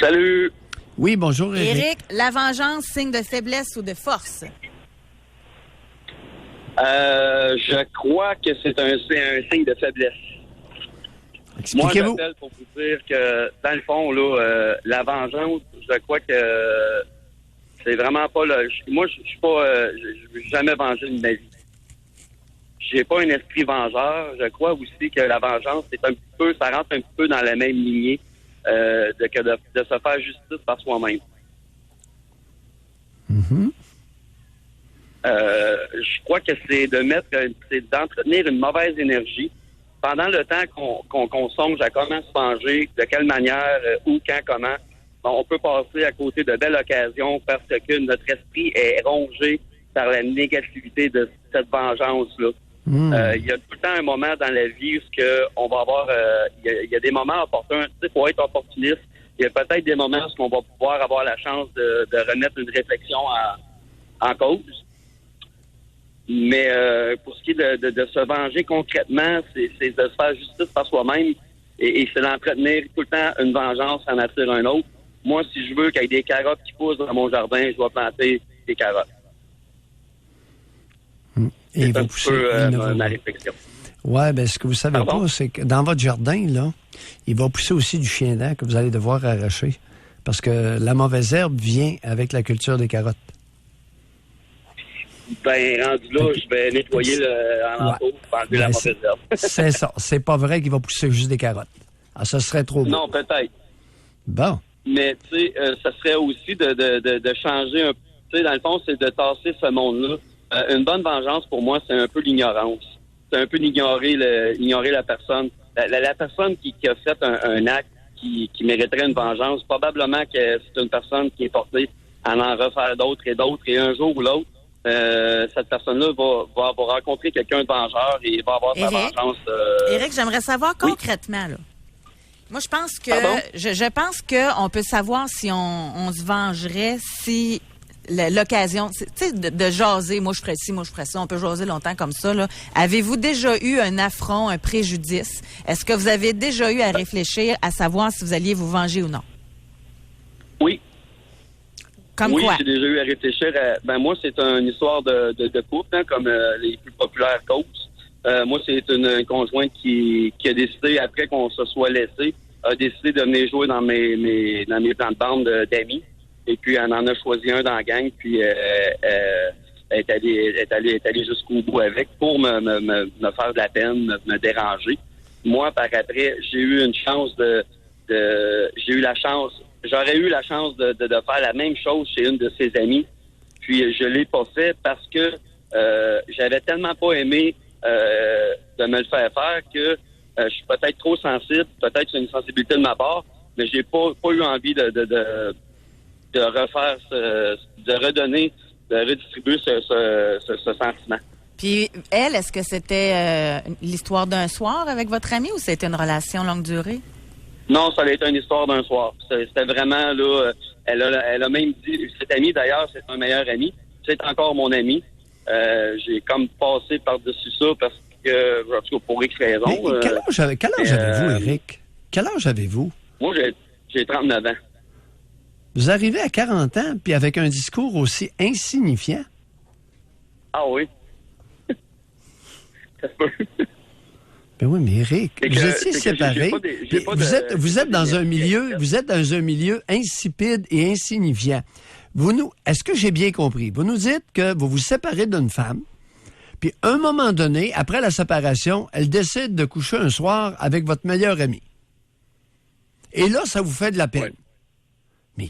Salut. Oui, bonjour, Éric. Éric, la vengeance, signe de faiblesse ou de force? Je crois que c'est un signe de faiblesse. Moi, j'appelle pour vous dire que, dans le fond, là, la vengeance, je crois que c'est vraiment pas le... Moi, je suis pas... je veux jamais venger de ma vie. J'ai pas un esprit vengeur. Je crois aussi que la vengeance, c'est un petit peu... Ça rentre un petit peu dans la même lignée de se faire justice par soi-même. Mm-hmm. Je crois que c'est d'entretenir une mauvaise énergie pendant le temps qu'on songe à comment se venger, de quelle manière, où, quand, comment. Bon, on peut passer à côté de belles occasions parce que notre esprit est rongé par la négativité de cette vengeance-là. Il y a tout le temps un moment dans la vie où on va avoir... Il y a des moments opportuns. Tu sais, il faut être opportuniste. Il y a peut-être des moments où on va pouvoir avoir la chance de remettre une réflexion en cause. Mais pour ce qui est de se venger concrètement, c'est de se faire justice par soi-même et c'est d'entretenir tout le temps une vengeance en attire un autre. Moi, si je veux qu'il y ait des carottes qui poussent dans mon jardin, je dois planter des carottes. Et c'est un peu ma réflexion. Oui, bien, ce que vous savez pas, c'est que dans votre jardin, là, il va pousser aussi du chien dent que vous allez devoir arracher. Parce que la mauvaise herbe vient avec la culture des carottes. Ben, rendu là, je vais nettoyer l'entour pour enlever la mauvaise herbe. C'est ça. C'est pas vrai qu'il va pousser juste des carottes. Ah, ça serait trop beau. Non, peut-être. Bon. Mais, tu sais, ça serait aussi de changer un peu. Tu sais, dans le fond, c'est de tasser ce monde-là. Une bonne vengeance, pour moi, c'est un peu l'ignorance. C'est un peu ignorer la personne. La personne qui a fait un acte qui mériterait une vengeance, probablement que c'est une personne qui est portée à en refaire d'autres, et un jour ou l'autre, cette personne-là va rencontrer quelqu'un de vengeur et va avoir sa vengeance. Éric, j'aimerais savoir concrètement, là. Moi, je pense que je pense qu'on peut savoir si on se vengerait si l'occasion, tu sais, de jaser, moi je ferais ci, moi je ferais ça, on peut jaser longtemps comme ça, là. Avez-vous déjà eu un affront, un préjudice? Est-ce que vous avez déjà eu à réfléchir à savoir si vous alliez vous venger ou non? Oui. Comme quoi? Oui, j'ai déjà eu à réfléchir. Moi, c'est une histoire de couple, hein, comme les plus populaires causes. Moi, c'est une conjointe qui a décidé, après qu'on se soit laissé, a décidé de venir jouer dans mes plans de bande d'amis. Et puis, elle en a choisi un dans la gang. Puis, est allée jusqu'au bout avec pour me faire de la peine, me déranger. Moi, par après, j'ai eu une chance j'aurais eu la chance de faire la même chose chez une de ses amies. Puis je l'ai pas fait parce que j'avais tellement pas aimé de me le faire que je suis peut-être trop sensible, peut-être c'est une sensibilité de ma part, mais j'ai pas eu envie de refaire de redonner, de redistribuer ce sentiment. Puis elle, est-ce que c'était l'histoire d'un soir avec votre amie ou c'était une relation longue durée? Non, ça a été une histoire d'un soir. C'était vraiment, là, elle a même dit, cette amie d'ailleurs, c'est un meilleur ami, c'est encore mon ami. J'ai comme passé par-dessus ça parce que, en tout cas, pour X raisons. Mais quel âge avez-vous, Éric? Quel âge avez-vous? Moi, j'ai 39 ans. Vous arrivez à 40 ans, puis avec un discours aussi insignifiant? Ah oui. Ça se peut. Ben oui, mais Éric, vous étiez séparés. Vous êtes dans un milieu insipide et insignifiant. Est-ce que j'ai bien compris? Vous nous dites que vous vous séparez d'une femme, puis à un moment donné, après la séparation, elle décide de coucher un soir avec votre meilleur ami. Et là, ça vous fait de la peine. Ouais. Mais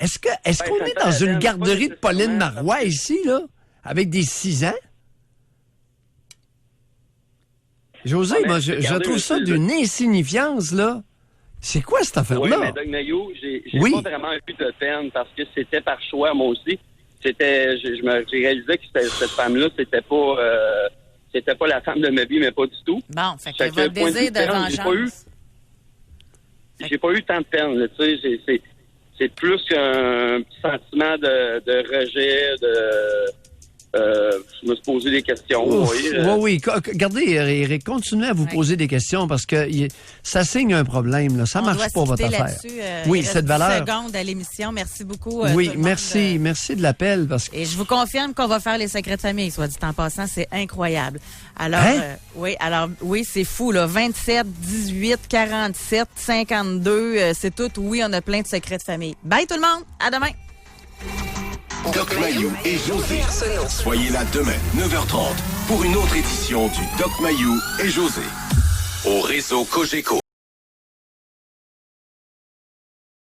est-ce qu'on est dans une garderie de Pauline Marois ici, là, avec des 6 ans? José, moi, je trouve ça d'une insigniance, là. C'est quoi cette affaire-là? Oui, mais Doc Mayo, j'ai pas vraiment eu de peine parce que c'était par choix, moi aussi. J'ai réalisé que cette femme-là, c'était pas la femme de ma vie, mais pas du tout. Bon, fait que votre désir de vengeance. J'ai pas eu tant de peine, tu sais. C'est plus qu'un petit sentiment de rejet, je me suis posé des questions. Oui. Regardez, Éric, continuez à vous poser des questions parce que ça signe un problème. Là. Ça marche pas, votre affaire. Oui, cette valeur. Seconde à l'émission. Merci beaucoup. Oui, merci. Merci de l'appel. Et je vous confirme qu'on va faire les secrets de famille, soit dit en passant. C'est incroyable. Alors, oui, c'est fou, là. 27, 18, 47, 52, c'est tout. Oui, on a plein de secrets de famille. Bye tout le monde. À demain. Doc Mayou et José. Soyez là demain, 9h30, pour une autre édition du Doc Mayou et José. Au réseau Cogeco.